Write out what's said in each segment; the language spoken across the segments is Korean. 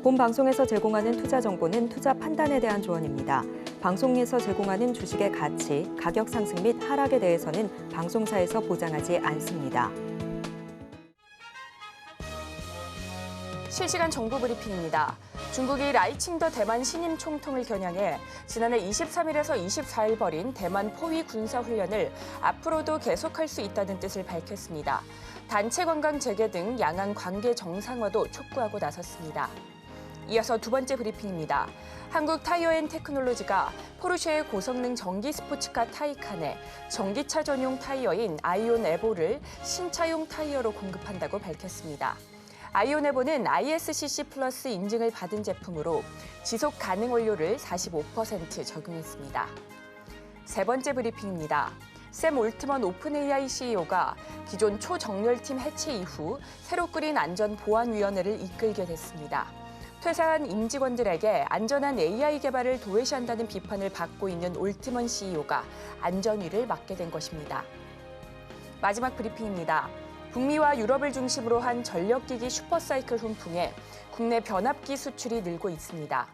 본 방송에서 제공하는 투자 정보는 투자 판단에 대한 조언입니다. 방송에서 제공하는 주식의 가치, 가격 상승 및 하락에 대해서는 방송사에서 보장하지 않습니다. 실시간 정보 브리핑입니다. 중국이 라이칭더 대만 신임 총통을 겨냥해 지난해 23일에서 24일 벌인 대만 포위 군사훈련을 앞으로도 계속할 수 있다는 뜻을 밝혔습니다. 단체 관광 재개 등 양안 관계 정상화도 촉구하고 나섰습니다. 이어서 두 번째 브리핑입니다. 한국 타이어앤테크놀로지가 포르쉐의 고성능 전기 스포츠카 타이칸에 전기차 전용 타이어인 아이온 에보를 신차용 타이어로 공급한다고 밝혔습니다. 아이온 에보는 ISCC 플러스 인증을 받은 제품으로 지속 가능 원료를 45% 적용했습니다. 세 번째 브리핑입니다. 샘 올트먼 오픈AI CEO가 기존 초정렬팀 해체 이후 새로 꾸린 안전보안위원회를 이끌게 됐습니다. 퇴사한 임직원들에게 안전한 AI 개발을 도외시한다는 비판을 받고 있는 올트먼 CEO가 안전위를 맡게 된 것입니다. 마지막 브리핑입니다. 북미와 유럽을 중심으로 한 전력기기 슈퍼사이클 훈풍에 국내 변압기 수출이 늘고 있습니다.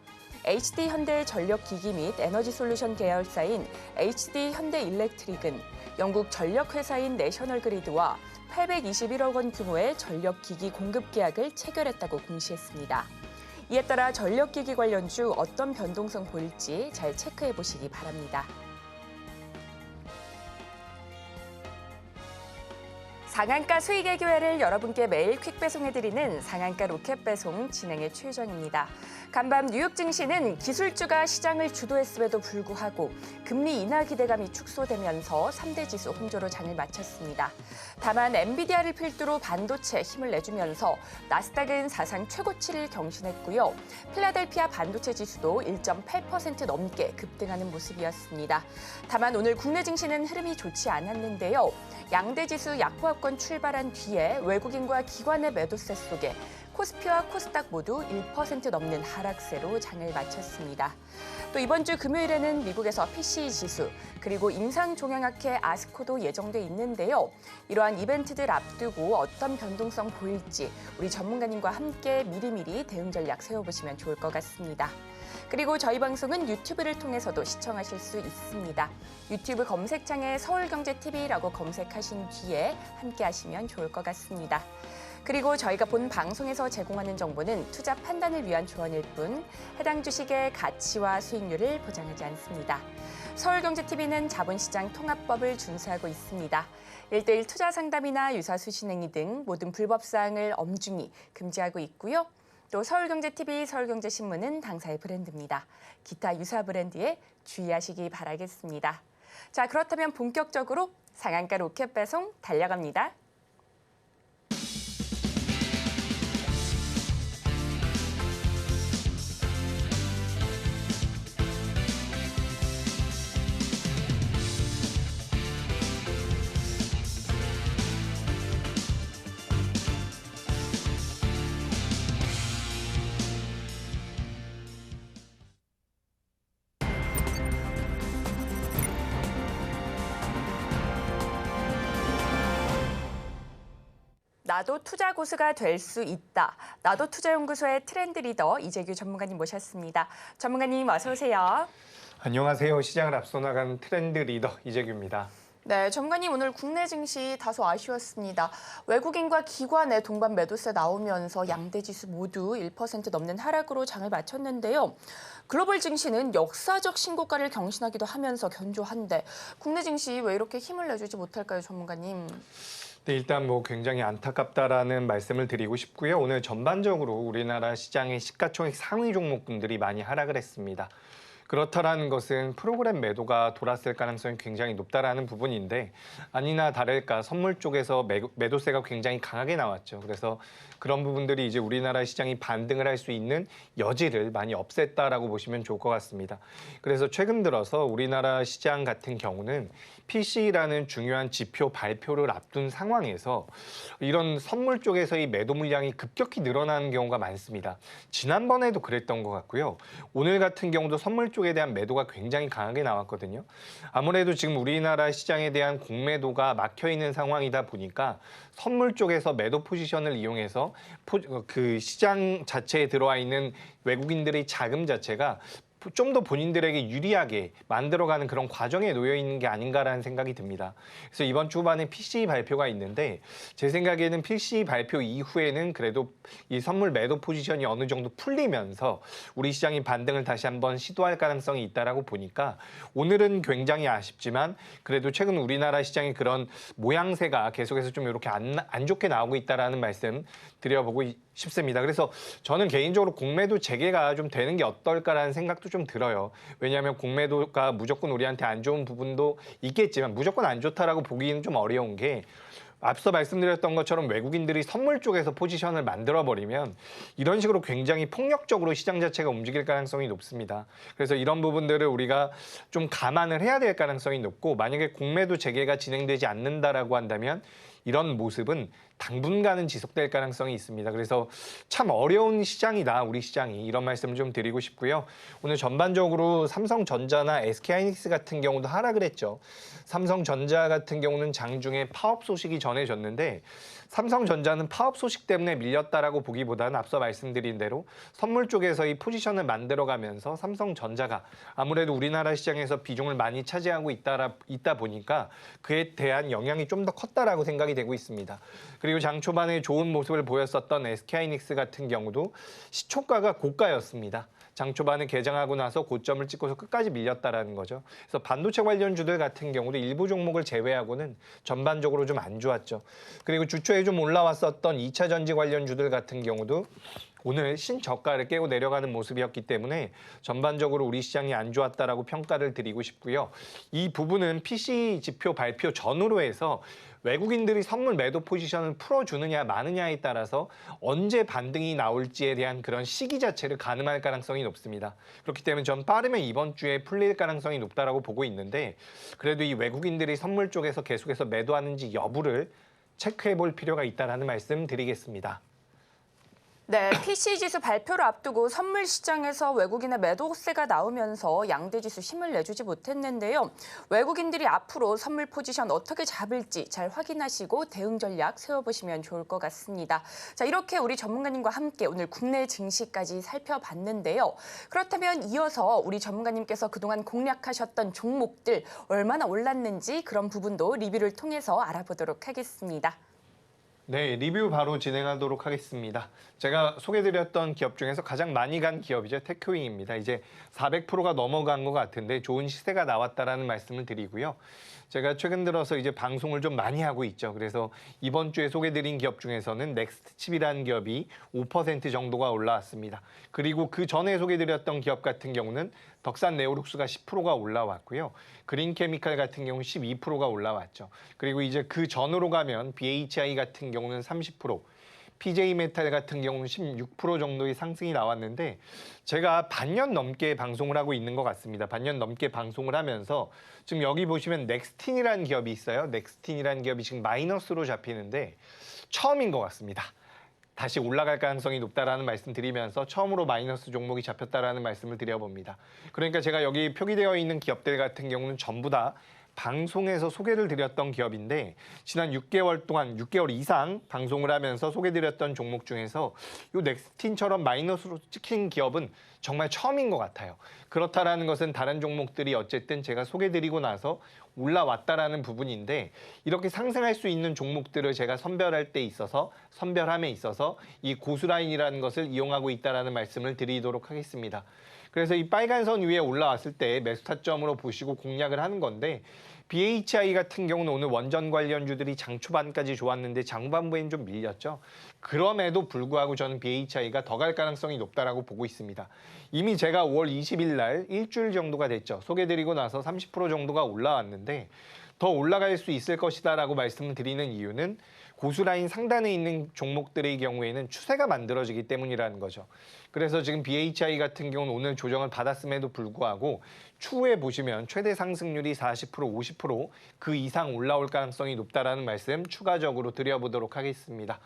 HD현대의 전력기기 및 에너지솔루션 계열사인 HD현대일렉트릭은 영국 전력회사인 내셔널그리드와 821억 원 규모의 전력기기 공급 계약을 체결했다고 공시했습니다. 이에 따라 전력기기 관련주 어떤 변동성 보일지 잘 체크해 보시기 바랍니다. 상한가 수익의 기회를 여러분께 매일 퀵 배송해드리는 상한가 로켓 배송 진행의 최정입니다. 간밤 뉴욕 증시는 기술주가 시장을 주도했음에도 불구하고 금리 인하 기대감이 축소되면서 3대 지수 혼조로 장을 마쳤습니다. 다만 엔비디아를 필두로 반도체에 힘을 내주면서 나스닥은 사상 최고치를 경신했고요. 필라델피아 반도체 지수도 1.8% 넘게 급등하는 모습이었습니다. 다만 오늘 국내 증시는 흐름이 좋지 않았는데요. 양대 지수 약보합권 출발한 뒤에 외국인과 기관의 매도세 속에 코스피와 코스닥 모두 1% 넘는 하락세로 장을 마쳤습니다. 또 이번 주 금요일에는 미국에서 PCE 지수 그리고 임상종양학회 아스코도 예정돼 있는데요. 이러한 이벤트들 앞두고 어떤 변동성 보일지 우리 전문가님과 함께 미리미리 대응 전략 세워보시면 좋을 것 같습니다. 그리고 저희 방송은 유튜브를 통해서도 시청하실 수 있습니다. 유튜브 검색창에 서울경제TV라고 검색하신 뒤에 함께 하시면 좋을 것 같습니다. 그리고 저희가 본 방송에서 제공하는 정보는 투자 판단을 위한 조언일 뿐 해당 주식의 가치와 수익률을 보장하지 않습니다. 서울경제TV는 자본시장 통합법을 준수하고 있습니다. 1:1 투자 상담이나 유사수 신행위 등 모든 불법 사항을 엄중히 금지하고 있고요. 또 서울경제TV, 서울경제신문은 당사의 브랜드입니다. 기타 유사 브랜드에 주의하시기 바라겠습니다. 자, 그렇다면 본격적으로 상한가 로켓 배송 달려갑니다. 나도 투자 고수가 될 수 있다. 나도 투자연구소의 트렌드 리더 이재규 전문가님 모셨습니다. 전문가님 어서 오세요. 안녕하세요. 시장을 앞서 나가는 트렌드 리더 이재규입니다. 네, 전문가님 오늘 국내 증시 다소 아쉬웠습니다. 외국인과 기관의 동반 매도세 나오면서 양대 지수 모두 1% 넘는 하락으로 장을 마쳤는데요. 글로벌 증시는 역사적 신고가를 경신하기도 하면서 견조한데 국내 증시 왜 이렇게 힘을 내주지 못할까요, 전문가님? 네, 일단 굉장히 안타깝다라는 말씀을 드리고 싶고요. 오늘 전반적으로 우리나라 시장의 시가총액 상위 종목군들이 많이 하락을 했습니다. 그렇다라는 것은 프로그램 매도가 돌았을 가능성이 굉장히 높다라는 부분인데 아니나 다를까 선물 쪽에서 매도세가 굉장히 강하게 나왔죠. 그래서 그런 부분들이 이제 우리나라 시장이 반등을 할 수 있는 여지를 많이 없앴다라고 보시면 좋을 것 같습니다. 그래서 최근 들어서 우리나라 시장 같은 경우는 PC라는 중요한 지표 발표를 앞둔 상황에서 이런 선물 쪽에서의 매도 물량이 급격히 늘어나는 경우가 많습니다. 지난번에도 그랬던 것 같고요. 오늘 같은 경우도 선물 쪽에 대한 매도가 굉장히 강하게 나왔거든요. 아무래도 지금 우리나라 시장에 대한 공매도가 막혀 있는 상황이다 보니까 선물 쪽에서 매도 포지션을 이용해서 그 시장 자체에 들어와 있는 외국인들의 자금 자체가 좀 더 본인들에게 유리하게 만들어가는 그런 과정에 놓여 있는 게 아닌가라는 생각이 듭니다. 그래서 이번 주 후반에 PCE 발표가 있는데 제 생각에는 PCE 발표 이후에는 그래도 이 선물 매도 포지션이 어느 정도 풀리면서 우리 시장이 반등을 다시 한번 시도할 가능성이 있다라고 보니까 오늘은 굉장히 아쉽지만 그래도 최근 우리나라 시장의 그런 모양새가 계속해서 좀 이렇게 안 좋게 나오고 있다라는 말씀 드려보고 싶습니다. 그래서 저는 개인적으로 공매도 재개가 좀 되는 게 어떨까라는 생각도 좀 들어요. 왜냐하면 공매도가 무조건 우리한테 안 좋은 부분도 있겠지만 무조건 안 좋다라고 보기는 좀 어려운 게 앞서 말씀드렸던 것처럼 외국인들이 선물 쪽에서 포지션을 만들어버리면 이런 식으로 굉장히 폭력적으로 시장 자체가 움직일 가능성이 높습니다. 그래서 이런 부분들을 우리가 좀 감안을 해야 될 가능성이 높고 만약에 공매도 재개가 진행되지 않는다라고 한다면 이런 모습은 당분간은 지속될 가능성이 있습니다. 그래서 참 어려운 시장이다, 우리 시장이. 이런 말씀을 좀 드리고 싶고요. 오늘 전반적으로 삼성전자나 SK하이닉스 같은 경우도 하락을 했죠. 삼성전자 같은 경우는 장중에 파업 소식이 전해졌는데 삼성전자는 파업 소식 때문에 밀렸다라고 보기보다는 앞서 말씀드린 대로 선물 쪽에서 이 포지션을 만들어가면서 삼성전자가 아무래도 우리나라 시장에서 비중을 많이 차지하고 있다 보니까 그에 대한 영향이 좀 더 컸다라고 생각이 되고 있습니다. 그리고 장 초반에 좋은 모습을 보였었던 SK하이닉스 같은 경우도 시초가가 고가였습니다. 장 초반에 개장하고 나서 고점을 찍고서 끝까지 밀렸다라는 거죠. 그래서 반도체 관련주들 같은 경우도 일부 종목을 제외하고는 전반적으로 좀 안 좋았죠. 그리고 주초에 좀 올라왔었던 2차 전지 관련주들 같은 경우도 오늘 신저가를 깨고 내려가는 모습이었기 때문에 전반적으로 우리 시장이 안 좋았다라고 평가를 드리고 싶고요. 이 부분은 PC 지표 발표 전후로 해서 외국인들이 선물 매도 포지션을 풀어주느냐 마느냐에 따라서 언제 반등이 나올지에 대한 그런 시기 자체를 가늠할 가능성이 높습니다. 그렇기 때문에 전 빠르면 이번 주에 풀릴 가능성이 높다라고 보고 있는데 그래도 이 외국인들이 선물 쪽에서 계속해서 매도하는지 여부를 체크해 볼 필요가 있다는 말씀 드리겠습니다. 네, PC지수 발표를 앞두고 선물 시장에서 외국인의 매도세가 나오면서 양대지수 힘을 내주지 못했는데요. 외국인들이 앞으로 선물 포지션 어떻게 잡을지 잘 확인하시고 대응 전략 세워보시면 좋을 것 같습니다. 자, 이렇게 우리 전문가님과 함께 오늘 국내 증시까지 살펴봤는데요. 그렇다면 이어서 우리 전문가님께서 그동안 공략하셨던 종목들 얼마나 올랐는지 그런 부분도 리뷰를 통해서 알아보도록 하겠습니다. 네, 리뷰 바로 진행하도록 하겠습니다. 제가 소개드렸던 기업 중에서 가장 많이 간 기업이죠. 테크윙입니다. 이제 400%가 넘어간 것 같은데 좋은 시세가 나왔다라는 말씀을 드리고요. 제가 최근 들어서 이제 방송을 좀 많이 하고 있죠. 그래서 이번 주에 소개드린 기업 중에서는 넥스트칩이라는 기업이 5% 정도가 올라왔습니다. 그리고 그 전에 소개드렸던 기업 같은 경우는 덕산 네오룩스가 10%가 올라왔고요. 그린케미칼 같은 경우는 12%가 올라왔죠. 그리고 이제 그 전으로 가면 BHI 같은 경우는 30%, PJ메탈 같은 경우는 16% 정도의 상승이 나왔는데 제가 반년 넘게 방송을 하고 있는 것 같습니다. 반년 넘게 방송을 하면서 지금 여기 보시면 넥스틴이라는 기업이 있어요. 넥스틴이라는 기업이 지금 마이너스로 잡히는데 처음인 것 같습니다. 다시 올라갈 가능성이 높다라는 말씀 드리면서 처음으로 마이너스 종목이 잡혔다라는 말씀을 드려봅니다. 그러니까 제가 여기 표기되어 있는 기업들 같은 경우는 전부 다 방송에서 소개를 드렸던 기업인데 지난 6개월 동안 6개월 이상 방송을 하면서 소개드렸던 종목 중에서 이 넥스틴처럼 마이너스로 찍힌 기업은 정말 처음인 것 같아요. 그렇다라는 것은 다른 종목들이 어쨌든 제가 소개드리고 나서 올라왔다라는 부분인데 이렇게 상승할 수 있는 종목들을 제가 선별할 때 있어서 선별함에 있어서 이 고수라인이라는 것을 이용하고 있다라는 말씀을 드리도록 하겠습니다. 그래서 이 빨간 선 위에 올라왔을 때 매수 타점으로 보시고 공략을 하는 건데 BHI 같은 경우는 오늘 원전 관련주들이 장 초반까지 좋았는데 장반부엔 좀 밀렸죠. 그럼에도 불구하고 저는 BHI가 더 갈 가능성이 높다라고 보고 있습니다. 이미 제가 5월 20일 날 일주일 정도가 됐죠. 소개드리고 나서 30% 정도가 올라왔는데 더 올라갈 수 있을 것이다라고 말씀을 드리는 이유는 고수라인 상단에 있는 종목들의 경우에는 추세가 만들어지기 때문이라는 거죠. 그래서 지금 BHI 같은 경우는 오늘 조정을 받았음에도 불구하고 추후에 보시면 최대 상승률이 40%, 50%그 이상 올라올 가능성이 높다라는 말씀 추가적으로 드려보도록 하겠습니다.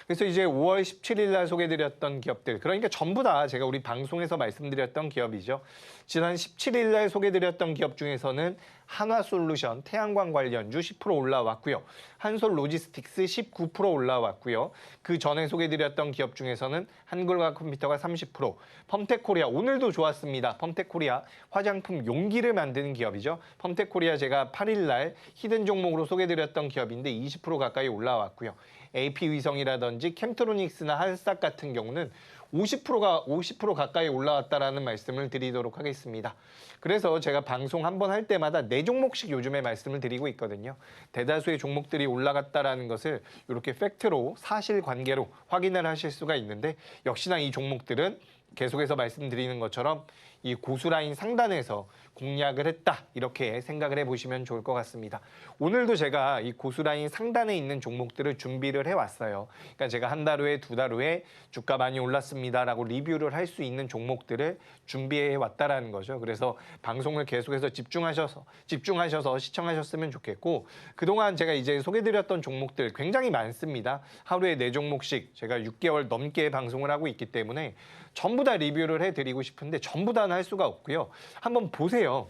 그래서 이제 5월 17일 날 소개드렸던 기업들, 그러니까 전부 다 제가 우리 방송에서 말씀드렸던 기업이죠. 지난 17일 날 소개드렸던 기업 중에서는 한화솔루션, 태양광 관련주 10% 올라왔고요. 한솔로지스틱스 19% 올라왔고요. 그 전에 소개드렸던 기업 중에서는 한글과컴퓨터가 30%, 펌텍코리아 오늘도 좋았습니다. 펌텍코리아 화장품 용기를 만드는 기업이죠. 펌텍코리아 제가 8일 날 히든 종목으로 소개드렸던 기업인데 20% 가까이 올라왔고요. AP위성이라든지 캠트로닉스나 한스탁 같은 경우는 50% 가까이 올라왔다라는 말씀을 드리도록 하겠습니다. 그래서 제가 방송 한번 할 때마다 4종목씩 요즘에 말씀을 드리고 있거든요. 대다수의 종목들이 올라갔다라는 것을 이렇게 팩트로 사실관계로 확인을 하실 수가 있는데 역시나 이 종목들은 계속해서 말씀드리는 것처럼 이 고수라인 상단에서 공략을 했다 이렇게 생각을 해보시면 좋을 것 같습니다. 오늘도 제가 이 고수라인 상단에 있는 종목들을 준비를 해왔어요. 그러니까 제가 한 달 후에 두 달 후에 주가 많이 올랐습니다라고 리뷰를 할 수 있는 종목들을 준비해 왔다라는 거죠. 그래서 방송을 계속해서 집중하셔서 시청하셨으면 좋겠고 그동안 제가 이제 소개드렸던 종목들 굉장히 많습니다. 하루에 4종목씩 제가 6개월 넘게 방송을 하고 있기 때문에 전부 다 리뷰를 해드리고 싶은데 전부 다는 할 수가 없고요. 한번 보세요.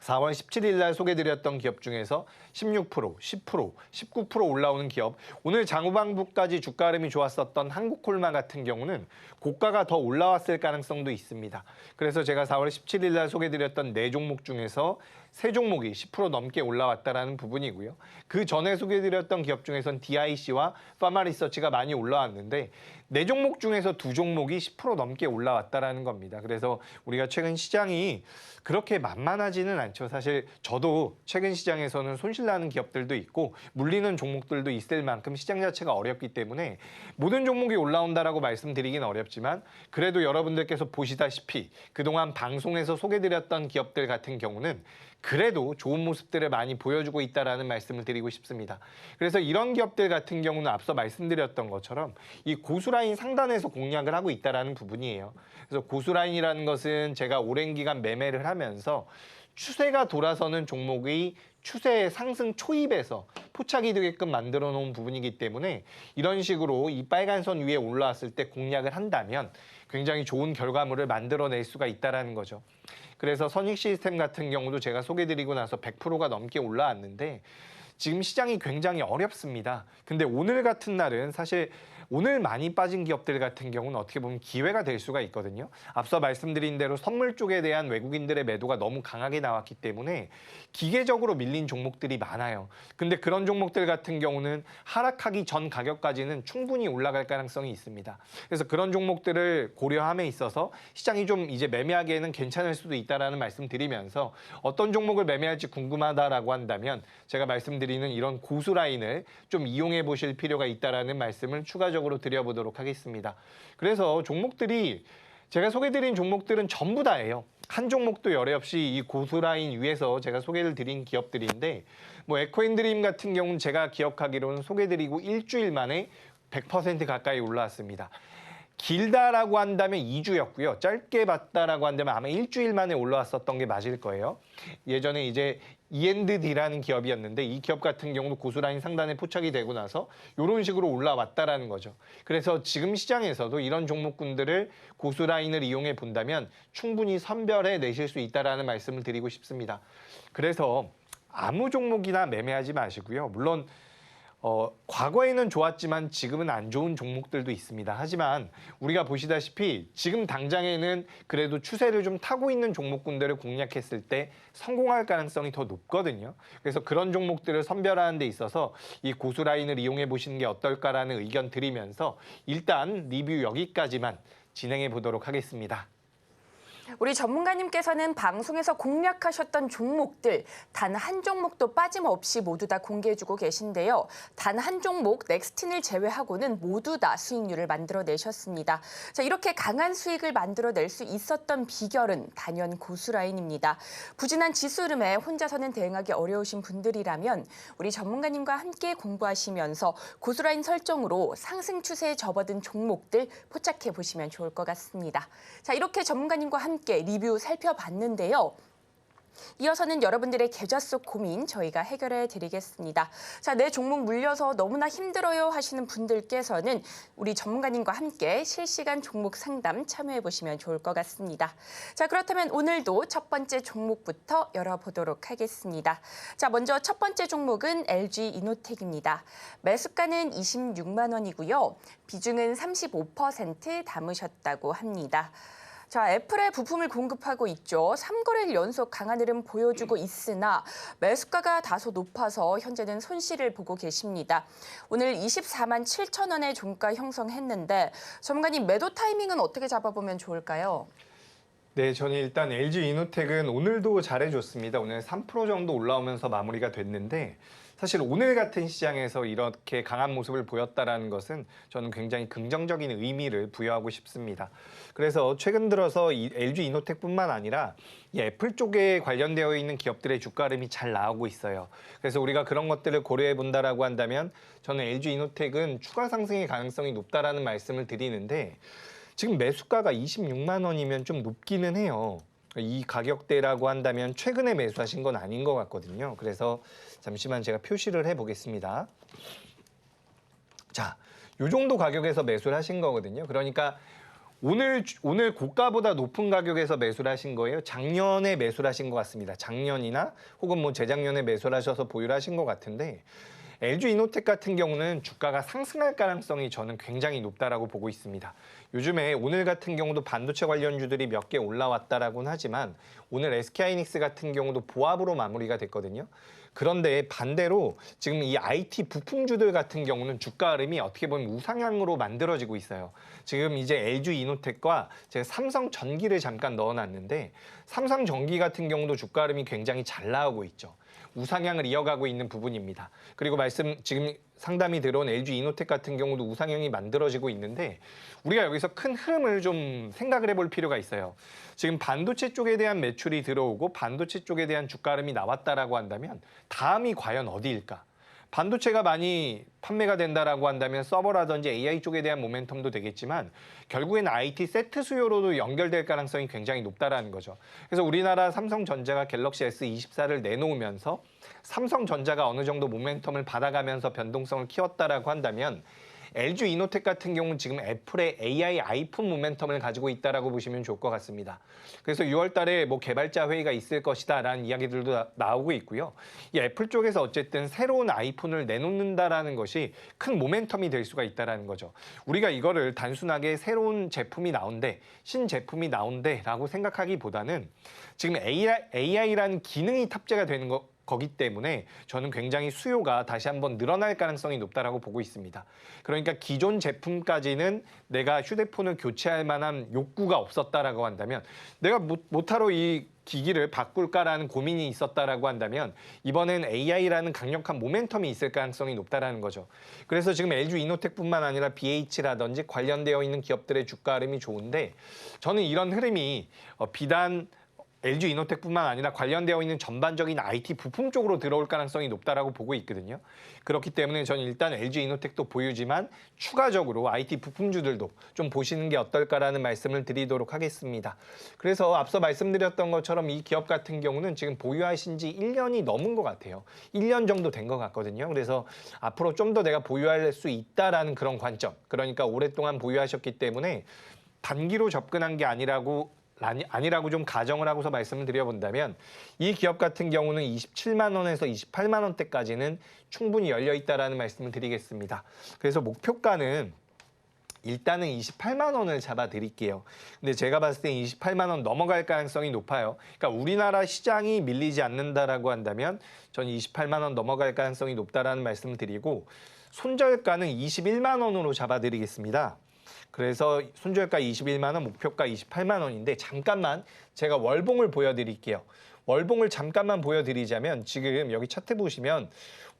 4월 17일 날 소개드렸던 기업 중에서 16%, 10%, 19% 올라오는 기업. 오늘 장후방부까지 주가 흐름이 좋았었던 한국콜마 같은 경우는 고가가 더 올라왔을 가능성도 있습니다. 그래서 제가 4월 17일 날 소개드렸던 4종목 중에서 3종목이 10% 넘게 올라왔다라는 부분이고요. 그 전에 소개드렸던 기업 중에선 DIC와 파마리서치가 많이 올라왔는데 4종목 중에서 2종목이 10% 넘게 올라왔다라는 겁니다. 그래서 우리가 최근 시장이 그렇게 만만하지는 않죠. 사실 저도 최근 시장에서는 손실나는 기업들도 있고 물리는 종목들도 있을 만큼 시장 자체가 어렵기 때문에 모든 종목이 올라온다라고 말씀드리긴 어렵지만 그래도 여러분들께서 보시다시피 그동안 방송에서 소개드렸던 기업들 같은 경우는 그래도 좋은 모습들을 많이 보여주고 있다라는 말씀을 드리고 싶습니다. 그래서 이런 기업들 같은 경우는 앞서 말씀드렸던 것처럼 이 고수라인 상단에서 공략을 하고 있다라는 부분이에요. 그래서 고수라인이라는 것은 제가 오랜 기간 매매를 하면서 추세가 돌아서는 종목의 추세의 상승 초입에서 포착이 되게끔 만들어 놓은 부분이기 때문에 이런 식으로 이 빨간 선 위에 올라왔을 때 공략을 한다면 굉장히 좋은 결과물을 만들어낼 수가 있다는 거죠. 그래서 선익 시스템 같은 경우도 제가 소개드리고 나서 100%가 넘게 올라왔는데 지금 시장이 굉장히 어렵습니다. 근데 오늘 같은 날은 사실 오늘 많이 빠진 기업들 같은 경우는 어떻게 보면 기회가 될 수가 있거든요. 앞서 말씀드린 대로 선물 쪽에 대한 외국인들의 매도가 너무 강하게 나왔기 때문에 기계적으로 밀린 종목들이 많아요. 근데 그런 종목들 같은 경우는 하락하기 전 가격까지는 충분히 올라갈 가능성이 있습니다. 그래서 그런 종목들을 고려함에 있어서 시장이 좀 이제 매매하기에는 괜찮을 수도 있다라는 말씀 드리면서 어떤 종목을 매매할지 궁금하다라고 한다면 제가 말씀드리는 이런 고수 라인을 좀 이용해 보실 필요가 있다라는 말씀을 추가적으로 드려보도록 하겠습니다. 그래서 종목들이 제가 소개드린 종목들은 전부 다예요. 한 종목도 열애 없이 이 고수 라인 위에서 제가 소개를 드린 기업들인데 뭐 에코앤드림 같은 경우는 제가 기억하기로는 소개드리고 일주일 만에 100% 가까이 올라왔습니다. 길다라고 한다면 2주였고요. 짧게 봤다라고 한다면 아마 일주일 만에 올라왔었던 게 맞을 거예요. 예전에 이제 E&D라는 기업이었는데 이 기업 같은 경우도 고수라인 상단에 포착이 되고 나서 이런 식으로 올라왔다라는 거죠. 그래서 지금 시장에서도 이런 종목군들을 고수라인을 이용해 본다면 충분히 선별해 내실 수 있다라는 말씀을 드리고 싶습니다. 그래서 아무 종목이나 매매하지 마시고요. 물론 과거에는 좋았지만 지금은 안 좋은 종목들도 있습니다. 하지만 우리가 보시다시피 지금 당장에는 그래도 추세를 좀 타고 있는 종목군들을 공략했을 때 성공할 가능성이 더 높거든요. 그래서 그런 종목들을 선별하는 데 있어서 이 고수 라인을 이용해 보시는 게 어떨까라는 의견 드리면서 일단 리뷰 여기까지만 진행해 보도록 하겠습니다. 우리 전문가님께서는 방송에서 공략하셨던 종목들 단 한 종목도 빠짐없이 모두 다 공개해주고 계신데요. 단 한 종목 넥스틴을 제외하고는 모두 다 수익률을 만들어내셨습니다. 자, 이렇게 강한 수익을 만들어낼 수 있었던 비결은 단연 고수라인입니다. 부진한 지수 흐름에 혼자서는 대응하기 어려우신 분들이라면 우리 전문가님과 함께 공부하시면서 고수라인 설정으로 상승 추세에 접어든 종목들 포착해 보시면 좋을 것 같습니다. 자, 이렇게 전문가님과 함께 리뷰 살펴봤는데요. 이어서는 여러분들의 계좌 속 고민 저희가 해결해 드리겠습니다. 자, 내 종목 물려서 너무나 힘들어요 하시는 분들께서는 우리 전문가님과 함께 실시간 종목 상담 참여해 보시면 좋을 것 같습니다. 자, 그렇다면 오늘도 첫 번째 종목부터 열어보도록 하겠습니다. 자, 먼저 첫 번째 종목은 LG 이노텍입니다. 매수가는 26만 원이고요. 비중은 35% 담으셨다고 합니다. 자, 애플에 부품을 공급하고 있죠. 3거래일 연속 강한 흐름 보여주고 있으나 매수가가 다소 높아서 현재는 손실을 보고 계십니다. 오늘 24만 7천 원의 종가 형성했는데 전문가님 매도 타이밍은 어떻게 잡아보면 좋을까요? 네, 저는 일단 LG 이노텍은 오늘도 잘해줬습니다. 오늘 3% 정도 올라오면서 마무리가 됐는데 사실 오늘 같은 시장에서 이렇게 강한 모습을 보였다는 것은 저는 굉장히 긍정적인 의미를 부여하고 싶습니다. 그래서 최근 들어서 이 LG 이노텍뿐만 아니라 이 애플 쪽에 관련되어 있는 기업들의 주가 흐름이 잘 나오고 있어요. 그래서 우리가 그런 것들을 고려해 본다라고 한다면 저는 LG 이노텍은 추가 상승의 가능성이 높다라는 말씀을 드리는데 지금 매수가가 26만 원이면 좀 높기는 해요. 이 가격대라고 한다면 최근에 매수하신 건 아닌 것 같거든요. 그래서 잠시만 제가 표시를 해보겠습니다. 자, 이 정도 가격에서 매수를 하신 거거든요. 그러니까 오늘 고가보다 높은 가격에서 매수를 하신 거예요. 작년에 매수를 하신 것 같습니다. 작년이나 혹은 뭐 재작년에 매수를 하셔서 보유를 하신 것 같은데 LG 이노텍 같은 경우는 주가가 상승할 가능성이 저는 굉장히 높다라고 보고 있습니다. 요즘에 오늘 같은 경우도 반도체 관련주들이 몇 개 올라왔다라고는 하지만 오늘 SK하이닉스 같은 경우도 보합으로 마무리가 됐거든요. 그런데 반대로 지금 이 IT 부품주들 같은 경우는 주가 흐름이 어떻게 보면 우상향으로 만들어지고 있어요. 지금 이제 LG 이노텍과 제가 삼성전기를 잠깐 넣어놨는데 삼성전기 같은 경우도 주가 흐름이 굉장히 잘 나오고 있죠. 우상향을 이어가고 있는 부분입니다. 그리고 지금 상담이 들어온 LG 이노텍 같은 경우도 우상향이 만들어지고 있는데 우리가 여기서 큰 흐름을 좀 생각을 해볼 필요가 있어요. 지금 반도체 쪽에 대한 매출이 들어오고 반도체 쪽에 대한 주가 흐름이 나왔다라고 한다면 다음이 과연 어디일까? 반도체가 많이 판매가 된다라고 한다면 서버라든지 AI 쪽에 대한 모멘텀도 되겠지만 결국에는 IT 세트 수요로도 연결될 가능성이 굉장히 높다라는 거죠. 그래서 우리나라 삼성전자가 갤럭시 S24를 내놓으면서 삼성전자가 어느 정도 모멘텀을 받아가면서 변동성을 키웠다라고 한다면 LG 이노텍 같은 경우는 지금 애플의 AI 아이폰 모멘텀을 가지고 있다라고 보시면 좋을 것 같습니다. 그래서 6월 달에 뭐 개발자 회의가 있을 것이다라는 이야기들도 나오고 있고요. 이 애플 쪽에서 어쨌든 새로운 아이폰을 내놓는다라는 것이 큰 모멘텀이 될 수가 있다라는 거죠. 우리가 이거를 단순하게 새로운 제품이 나온대, 신제품이 나온대라고 생각하기보다는 지금 AI라는 기능이 탑재가 되는 거기 때문에 저는 굉장히 수요가 다시 한번 늘어날 가능성이 높다라고 보고 있습니다. 그러니까 기존 제품까지는 내가 휴대폰을 교체할 만한 욕구가 없었다라고 한다면 내가 뭐하러 이 기기를 바꿀까라는 고민이 있었다라고 한다면 이번엔 AI라는 강력한 모멘텀이 있을 가능성이 높다라는 거죠. 그래서 지금 LG 이노텍뿐만 아니라 BH라든지 관련되어 있는 기업들의 주가 흐름이 좋은데 저는 이런 흐름이 비단 LG 이노텍뿐만 아니라 관련되어 있는 전반적인 IT 부품 쪽으로 들어올 가능성이 높다라고 보고 있거든요. 그렇기 때문에 저는 일단 LG 이노텍도 보유지만 추가적으로 IT 부품주들도 좀 보시는 게 어떨까라는 말씀을 드리도록 하겠습니다. 그래서 앞서 말씀드렸던 것처럼 이 기업 같은 경우는 지금 보유하신 지 1년이 넘은 것 같아요. 1년 정도 된 것 같거든요. 그래서 앞으로 좀 더 내가 보유할 수 있다라는 그런 관점. 그러니까 오랫동안 보유하셨기 때문에 단기로 접근한 게 아니라고 좀 가정을 하고서 말씀을 드려본다면 이 기업 같은 경우는 27만 원에서 28만 원대까지는 충분히 열려 있다라는 말씀을 드리겠습니다. 그래서 목표가는 일단은 28만 원을 잡아드릴게요. 근데 제가 봤을 때 28만 원 넘어갈 가능성이 높아요. 그러니까 우리나라 시장이 밀리지 않는다라고 한다면 전 28만 원 넘어갈 가능성이 높다라는 말씀을 드리고 손절가는 21만 원으로 잡아드리겠습니다. 그래서 손절가 21만 원, 목표가 28만 원인데 잠깐만 제가 월봉을 보여드릴게요. 월봉을 잠깐만 보여드리자면 지금 여기 차트 보시면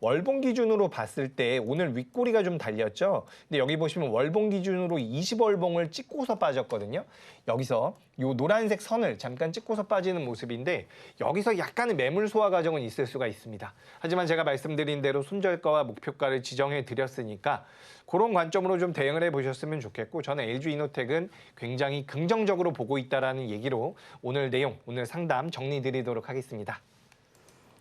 월봉 기준으로 봤을 때 오늘 윗꼬리가 좀 달렸죠. 근데 여기 보시면 월봉 기준으로 20월봉을 찍고서 빠졌거든요. 여기서 이 노란색 선을 잠깐 찍고서 빠지는 모습인데 여기서 약간의 매물 소화 과정은 있을 수가 있습니다. 하지만 제가 말씀드린 대로 손절가와 목표가를 지정해 드렸으니까 그런 관점으로 좀 대응을 해보셨으면 좋겠고 저는 LG이노텍은 굉장히 긍정적으로 보고 있다는 얘기로 오늘 내용, 오늘 상담 정리드리도록 하겠습니다.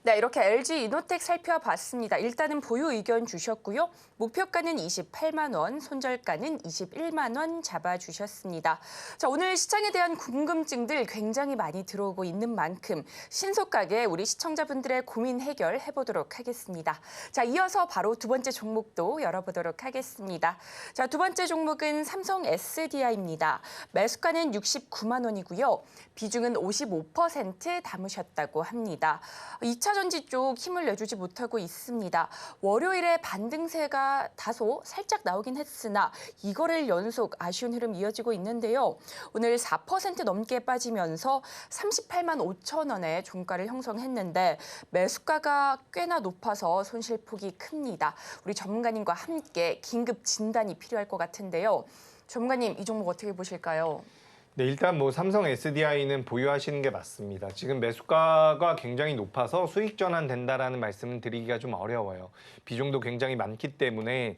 네, 이렇게 LG이노텍 살펴봤습니다. 일단은 보유 의견 주셨고요. 목표가는 28만 원, 손절가는 21만 원 잡아주셨습니다. 자, 오늘 시장에 대한 궁금증들 굉장히 많이 들어오고 있는 만큼 신속하게 우리 시청자분들의 고민 해결해보도록 하겠습니다. 자, 이어서 바로 두 번째 종목도 열어보도록 하겠습니다. 자, 두 번째 종목은 삼성 SDI입니다. 매수가는 69만 원이고요. 비중은 55% 담으셨다고 합니다. 2차 전지 쪽 힘을 내주지 못하고 있습니다. 월요일에 반등세가 다소 살짝 나오긴 했으나 이거를 연속 아쉬운 흐름 이어지고 있는데요. 오늘 4% 넘게 빠지면서 38만 5천 원의 종가를 형성했는데 매수가가 꽤나 높아서 손실폭이 큽니다. 우리 전문가님과 함께 긴급 진단이 필요할 것 같은데요. 전문가님, 이 종목 어떻게 보실까요? 네, 일단 뭐 삼성 SDI는 보유하시는 게 맞습니다. 지금 매수가가 굉장히 높아서 수익 전환된다라는 말씀을 드리기가 좀 어려워요. 비중도 굉장히 많기 때문에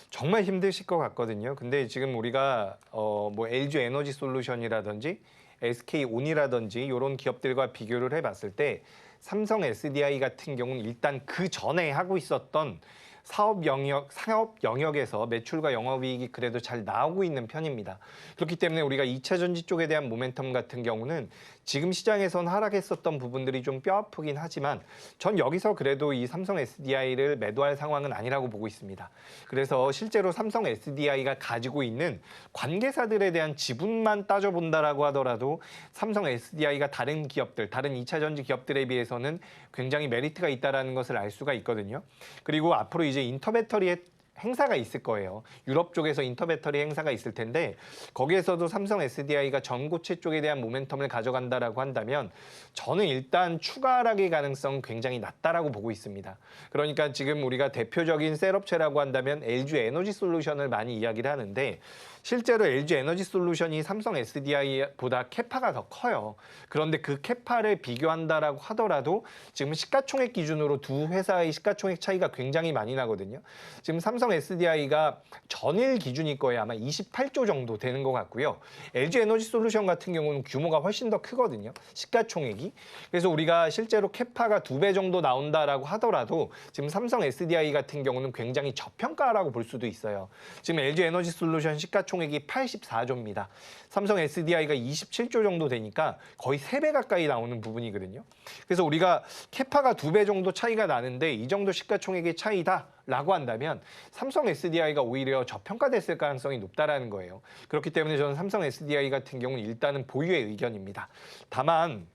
정말 힘드실 것 같거든요. 근데 지금 우리가 뭐 LG 에너지 솔루션이라든지 SK온이라든지 이런 기업들과 비교를 해봤을 때 삼성 SDI 같은 경우는 일단 그 전에 하고 있었던 사업 영역에서 매출과 영업이익이 그래도 잘 나오고 있는 편입니다. 그렇기 때문에 우리가 2차 전지 쪽에 대한 모멘텀 같은 경우는 지금 시장에선 하락했었던 부분들이 좀 뼈아프긴 하지만 전 여기서 그래도 이 삼성 SDI를 매도할 상황은 아니라고 보고 있습니다. 그래서 실제로 삼성 SDI가 가지고 있는 관계사들에 대한 지분만 따져본다라고 하더라도 삼성 SDI가 다른 기업들, 다른 2차 전지 기업들에 비해서는 굉장히 메리트가 있다는 것을 알 수가 있거든요. 그리고 앞으로 이제 인터배터리의 행사가 있을 거예요. 유럽 쪽에서 인터배터리 행사가 있을 텐데 거기에서도 삼성 SDI가 전고체 쪽에 대한 모멘텀을 가져간다라고 한다면 저는 일단 추가 하락의 가능성 굉장히 낮다라고 보고 있습니다. 그러니까 지금 우리가 대표적인 셀업체라고 한다면 LG 에너지 솔루션을 많이 이야기를 하는데 실제로 LG 에너지 솔루션이 삼성 SDI보다 캐파가 더 커요. 그런데 그 캐파를 비교한다라고 하더라도 지금 시가총액 기준으로 두 회사의 시가총액 차이가 굉장히 많이 나거든요. 지금 삼성 SDI가 전일 기준일 거예요. 아마 28조 정도 되는 것 같고요. LG 에너지 솔루션 같은 경우는 규모가 훨씬 더 크거든요. 시가총액이. 그래서 우리가 실제로 캐파가 2배 정도 나온다라고 하더라도 지금 삼성 SDI 같은 경우는 굉장히 저평가라고 볼 수도 있어요. 지금 LG 에너지 솔루션 시가총액이 84조입니다. 삼성 SDI가 27조 정도 되니까 거의 3배 가까이 나오는 부분이거든요. 그래서 우리가 캐파가 2배 정도 차이가 나는데 이 정도 시가총액의 차이다라고 한다면 삼성 SDI가 오히려 저평가됐을 가능성이 높다라는 거예요. 그렇기 때문에 저는 삼성 SDI 같은 경우는 일단은 보유의 의견입니다. 다만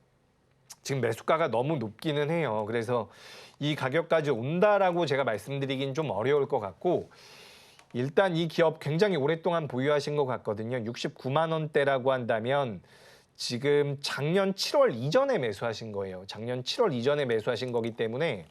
지금 매수가가 너무 높기는 해요. 그래서 이 가격까지 온다라고 제가 말씀드리긴 좀 어려울 것 같고 일단 이 기업 굉장히 오랫동안 보유하신 것 같거든요. 69만 원대라고 한다면 지금 작년 7월 이전에 매수하신 거예요. 작년 7월 이전에 매수하신 거기 때문에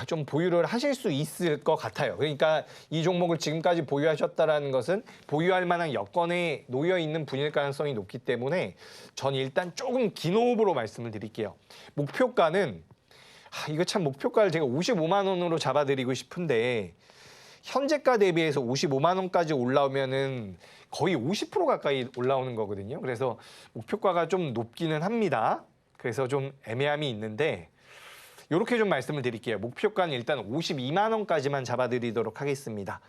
좀 보유를 하실 수 있을 것 같아요. 그러니까 이 종목을 지금까지 보유하셨다는 것은 보유할 만한 여건에 놓여 있는 분일 가능성이 높기 때문에 전 일단 조금 긴 호흡으로 말씀을 드릴게요. 목표가는 이거 참 목표가를 제가 55만 원으로 잡아드리고 싶은데 현재가 대비해서 55만 원까지 올라오면은 거의 50% 가까이 올라오는 거거든요. 그래서 목표가가 좀 높기는 합니다. 그래서 좀 애매함이 있는데 이렇게 좀 말씀을 드릴게요. 목표가는 일단 52만 원까지만 잡아드리도록 하겠습니다.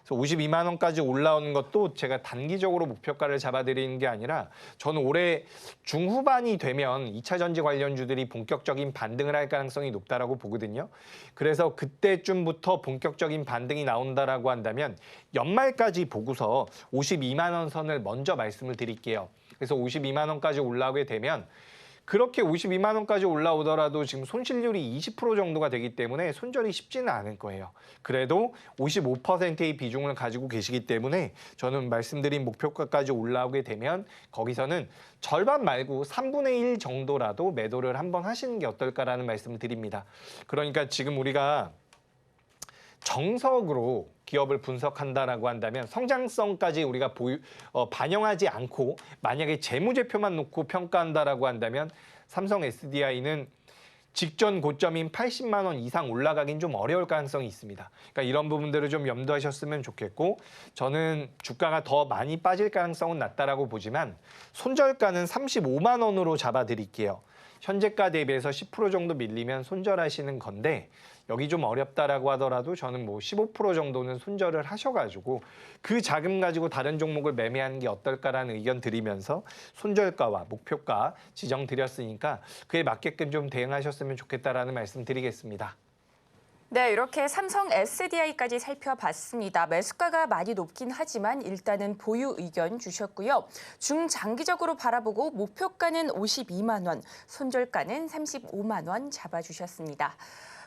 그래서 52만 원까지 올라오는 것도 제가 단기적으로 목표가를 잡아드리는 게 아니라 저는 올해 중후반이 되면 2차 전지 관련주들이 본격적인 반등을 할 가능성이 높다라고 보거든요. 그래서 그때쯤부터 본격적인 반등이 나온다라고 한다면 연말까지 보고서 52만 원 선을 먼저 말씀을 드릴게요. 그래서 52만 원까지 올라오게 되면 그렇게 52만 원까지 올라오더라도 지금 손실률이 20% 정도가 되기 때문에 손절이 쉽지는 않을 거예요. 그래도 55%의 비중을 가지고 계시기 때문에 저는 말씀드린 목표가까지 올라오게 되면 거기서는 절반 말고 3분의 1 정도라도 매도를 한번 하시는 게 어떨까라는 말씀을 드립니다. 그러니까 지금 우리가 정석으로 기업을 분석한다라고 한다면 성장성까지 우리가 반영하지 않고 만약에 재무제표만 놓고 평가한다라고 한다면 삼성 SDI는 직전 고점인 80만 원 이상 올라가긴 좀 어려울 가능성이 있습니다. 그러니까 이런 부분들을 좀 염두하셨으면 좋겠고 저는 주가가 더 많이 빠질 가능성은 낮다라고 보지만 손절가는 35만 원으로 잡아드릴게요. 현재가 대비해서 10% 정도 밀리면 손절하시는 건데 여기 좀 어렵다라고 하더라도 저는 뭐 15% 정도는 손절을 하셔가지고 그 자금 가지고 다른 종목을 매매하는 게 어떨까라는 의견 드리면서 손절가와 목표가 지정 드렸으니까 그에 맞게끔 좀 대응하셨으면 좋겠다라는 말씀 드리겠습니다. 네, 이렇게 삼성 SDI까지 살펴봤습니다. 매수가가 많이 높긴 하지만 일단은 보유 의견 주셨고요. 중장기적으로 바라보고 목표가는 52만 원, 손절가는 35만 원 잡아주셨습니다.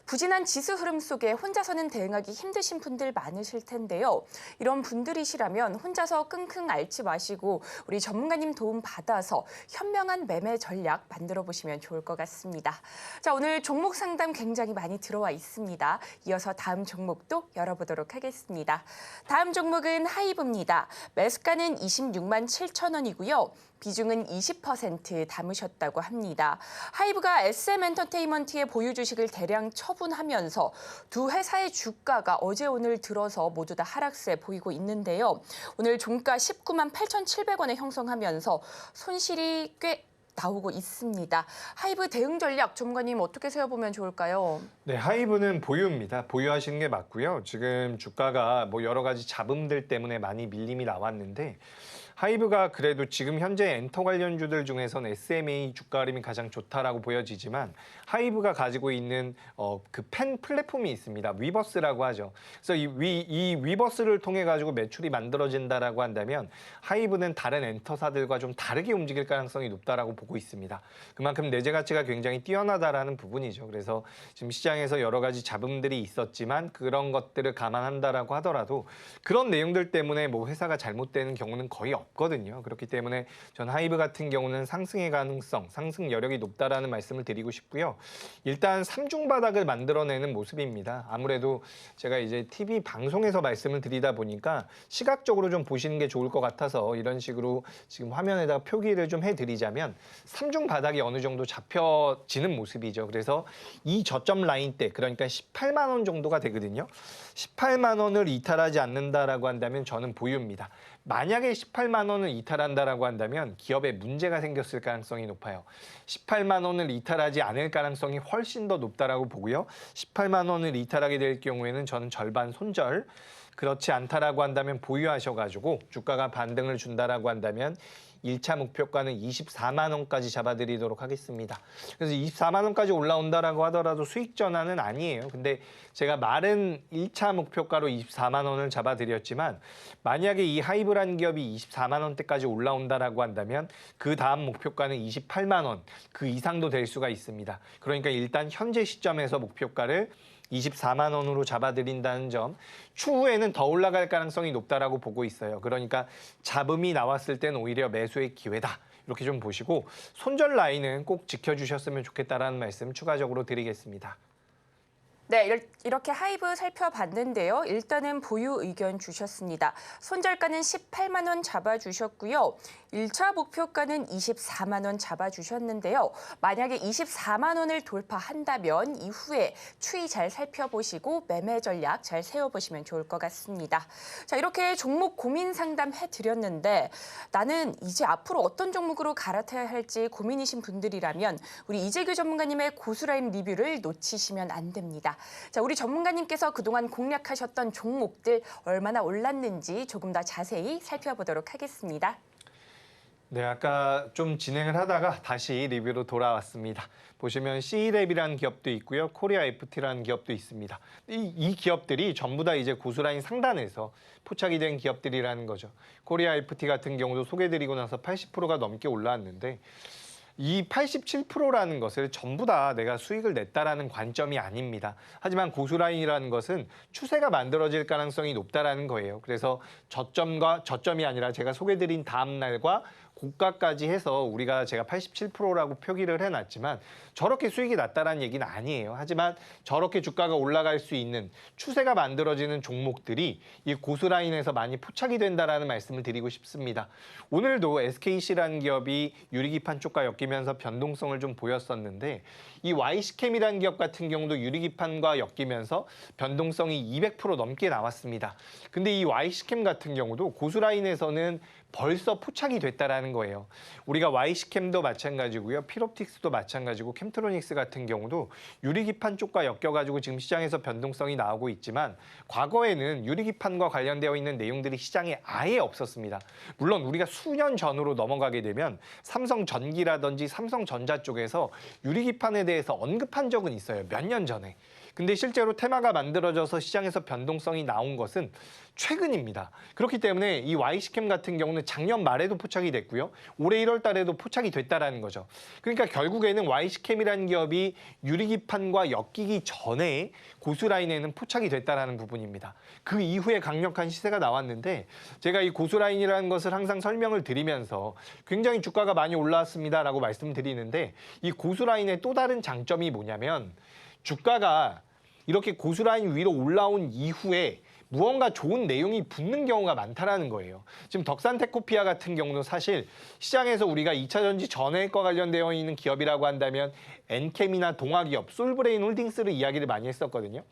부진한 지수 흐름 속에 혼자서는 대응하기 힘드신 분들 많으실 텐데요. 이런 분들이시라면 혼자서 끙끙 앓지 마시고 우리 전문가님 도움 받아서 현명한 매매 전략 만들어 보시면 좋을 것 같습니다. 자, 오늘 종목 상담 굉장히 많이 들어와 있습니다. 이어서 다음 종목도 열어보도록 하겠습니다. 다음 종목은 하이브입니다. 매수가는 26만 7천 원이고요. 비중은 20% 담으셨다고 합니다. 하이브가 SM엔터테인먼트의 보유 주식을 대량 처분하면서 두 회사의 주가가 어제 오늘 들어서 모두 다 하락세 보이고 있는데요. 오늘 종가 19만 8,700원에 형성하면서 손실이 꽤 나오고 있습니다. 하이브 대응 전략 전문가님 어떻게 세워보면 좋을까요? 네, 하이브는 보유입니다. 보유하시는 게 맞고요. 지금 주가가 뭐 여러 가지 잡음들 때문에 많이 밀림이 나왔는데 하이브가 그래도 지금 현재 엔터 관련주들 중에서는 SMA 주가 흐름이 가장 좋다라고 보여지지만 하이브가 가지고 있는 그 펜 플랫폼이 있습니다. 위버스라고 하죠. 그래서 이 위버스를 통해 가지고 매출이 만들어진다라고 한다면 하이브는 다른 엔터사들과 좀 다르게 움직일 가능성이 높다라고 보고 있습니다. 그만큼 내재 가치가 굉장히 뛰어나다라는 부분이죠. 그래서 지금 시장에서 여러 가지 잡음들이 있었지만 그런 것들을 감안한다라고 하더라도 그런 내용들 때문에 뭐 회사가 잘못되는 경우는 거의 없거든요. 그렇기 때문에 전 하이브 같은 경우는 상승의 가능성, 상승 여력이 높다라는 말씀을 드리고 싶고요. 일단 3중 바닥을 만들어내는 모습입니다. 아무래도 제가 이제 TV 방송에서 말씀을 드리다 보니까 시각적으로 좀 보시는 게 좋을 것 같아서 이런 식으로 지금 화면에다가 표기를 좀 해드리자면 3중 바닥이 어느 정도 잡혀지는 모습이죠. 그래서 이 저점 라인대, 그러니까 18만 원 정도가 되거든요. 18만 원을 이탈하지 않는다라고 한다면 저는 보유입니다. 만약에 18만 원을 이탈한다라고 한다면 기업에 문제가 생겼을 가능성이 높아요. 18만 원을 이탈하지 않을 가능성이 훨씬 더 높다라고 보고요. 18만 원을 이탈하게 될 경우에는 저는 절반 손절, 그렇지 않다라고 한다면 보유하셔가지고 주가가 반등을 준다라고 한다면 1차 목표가는 24만 원까지 잡아드리도록 하겠습니다. 그래서 24만 원까지 올라온다라고 하더라도 수익 전환은 아니에요. 근데 제가 말은 1차 목표가로 24만 원을 잡아드렸지만 만약에 이 하이브라는 기업이 24만 원대까지 올라온다라고 한다면 그 다음 목표가는 28만 원, 그 이상도 될 수가 있습니다. 그러니까 일단 현재 시점에서 목표가를 24만 원으로 잡아드린다는 점, 추후에는 더 올라갈 가능성이 높다라고 보고 있어요. 그러니까 잡음이 나왔을 때는 오히려 매수의 기회다. 이렇게 좀 보시고 손절 라인은 꼭 지켜주셨으면 좋겠다라는 말씀 추가적으로 드리겠습니다. 네, 이렇게 하이브 살펴봤는데요. 일단은 보유 의견 주셨습니다. 손절가는 18만 원 잡아주셨고요. 1차 목표가는 24만 원 잡아주셨는데요. 만약에 24만 원을 돌파한다면 이후에 추이 잘 살펴보시고 매매 전략 잘 세워보시면 좋을 것 같습니다. 자, 이렇게 종목 고민 상담 해드렸는데 나는 이제 앞으로 어떤 종목으로 갈아타야 할지 고민이신 분들이라면 우리 이재규 전문가님의 고수라인 리뷰를 놓치시면 안 됩니다. 자, 우리 전문가님께서 그동안 공략하셨던 종목들 얼마나 올랐는지 조금 더 자세히 살펴보도록 하겠습니다. 네, 아까 좀 진행을 하다가 다시 리뷰로 돌아왔습니다. 보시면 C랩이라는 기업도 있고요. 코리아 FT라는 기업도 있습니다. 이 기업들이 전부 다 이제 고수라인 상단에서 포착이 된 기업들이라는 거죠. 코리아 FT 같은 경우도 소개드리고 나서 80%가 넘게 올라왔는데 이 87%라는 것을 전부 다 내가 수익을 냈다라는 관점이 아닙니다. 하지만 고수라인이라는 것은 추세가 만들어질 가능성이 높다라는 거예요. 그래서 저점이 아니라 제가 소개드린 다음 날과 고가까지 해서 제가 87%라고 표기를 해놨지만 저렇게 수익이 났다라는 얘기는 아니에요. 하지만 저렇게 주가가 올라갈 수 있는 추세가 만들어지는 종목들이 이 고수라인에서 많이 포착이 된다라는 말씀을 드리고 싶습니다. 오늘도 SKC라는 기업이 유리기판 쪽과 엮이면서 변동성을 좀 보였었는데 이 YC캠이라는 기업 같은 경우도 유리기판과 엮이면서 변동성이 200% 넘게 나왔습니다. 근데 이 YC캠 같은 경우도 고수라인에서는 벌써 포착이 됐다라는 거예요. 우리가 YC캠도 마찬가지고요. 필옵틱스도 마찬가지고 캠트로닉스 같은 경우도 유리기판 쪽과 엮여가지고 지금 시장에서 변동성이 나오고 있지만 과거에는 유리기판과 관련되어 있는 내용들이 시장에 아예 없었습니다. 물론 우리가 수년 전으로 넘어가게 되면 삼성전기라든지 삼성전자 쪽에서 유리기판에 대해서 언급한 적은 있어요. 몇 년 전에. 근데 실제로 테마가 만들어져서 시장에서 변동성이 나온 것은 최근입니다. 그렇기 때문에 이 YC캠 같은 경우는 작년 말에도 포착이 됐고요. 올해 1월 달에도 포착이 됐다라는 거죠. 그러니까 결국에는 YC캠이라는 기업이 유리기판과 엮이기 전에 고수라인에는 포착이 됐다라는 부분입니다. 그 이후에 강력한 시세가 나왔는데 제가 이 고수라인이라는 것을 항상 설명을 드리면서 굉장히 주가가 많이 올라왔습니다라고 말씀드리는데 이 고수라인의 또 다른 장점이 뭐냐면 주가가 이렇게 고수라인 위로 올라온 이후에 무언가 좋은 내용이 붙는 경우가 많다라는 거예요. 지금 덕산테크피아 같은 경우는 사실 시장에서 우리가 2차 전지 전해과 관련되어 있는 기업이라고 한다면 엔캠이나 동아기업, 솔브레인 홀딩스를 이야기를 많이 했었거든요.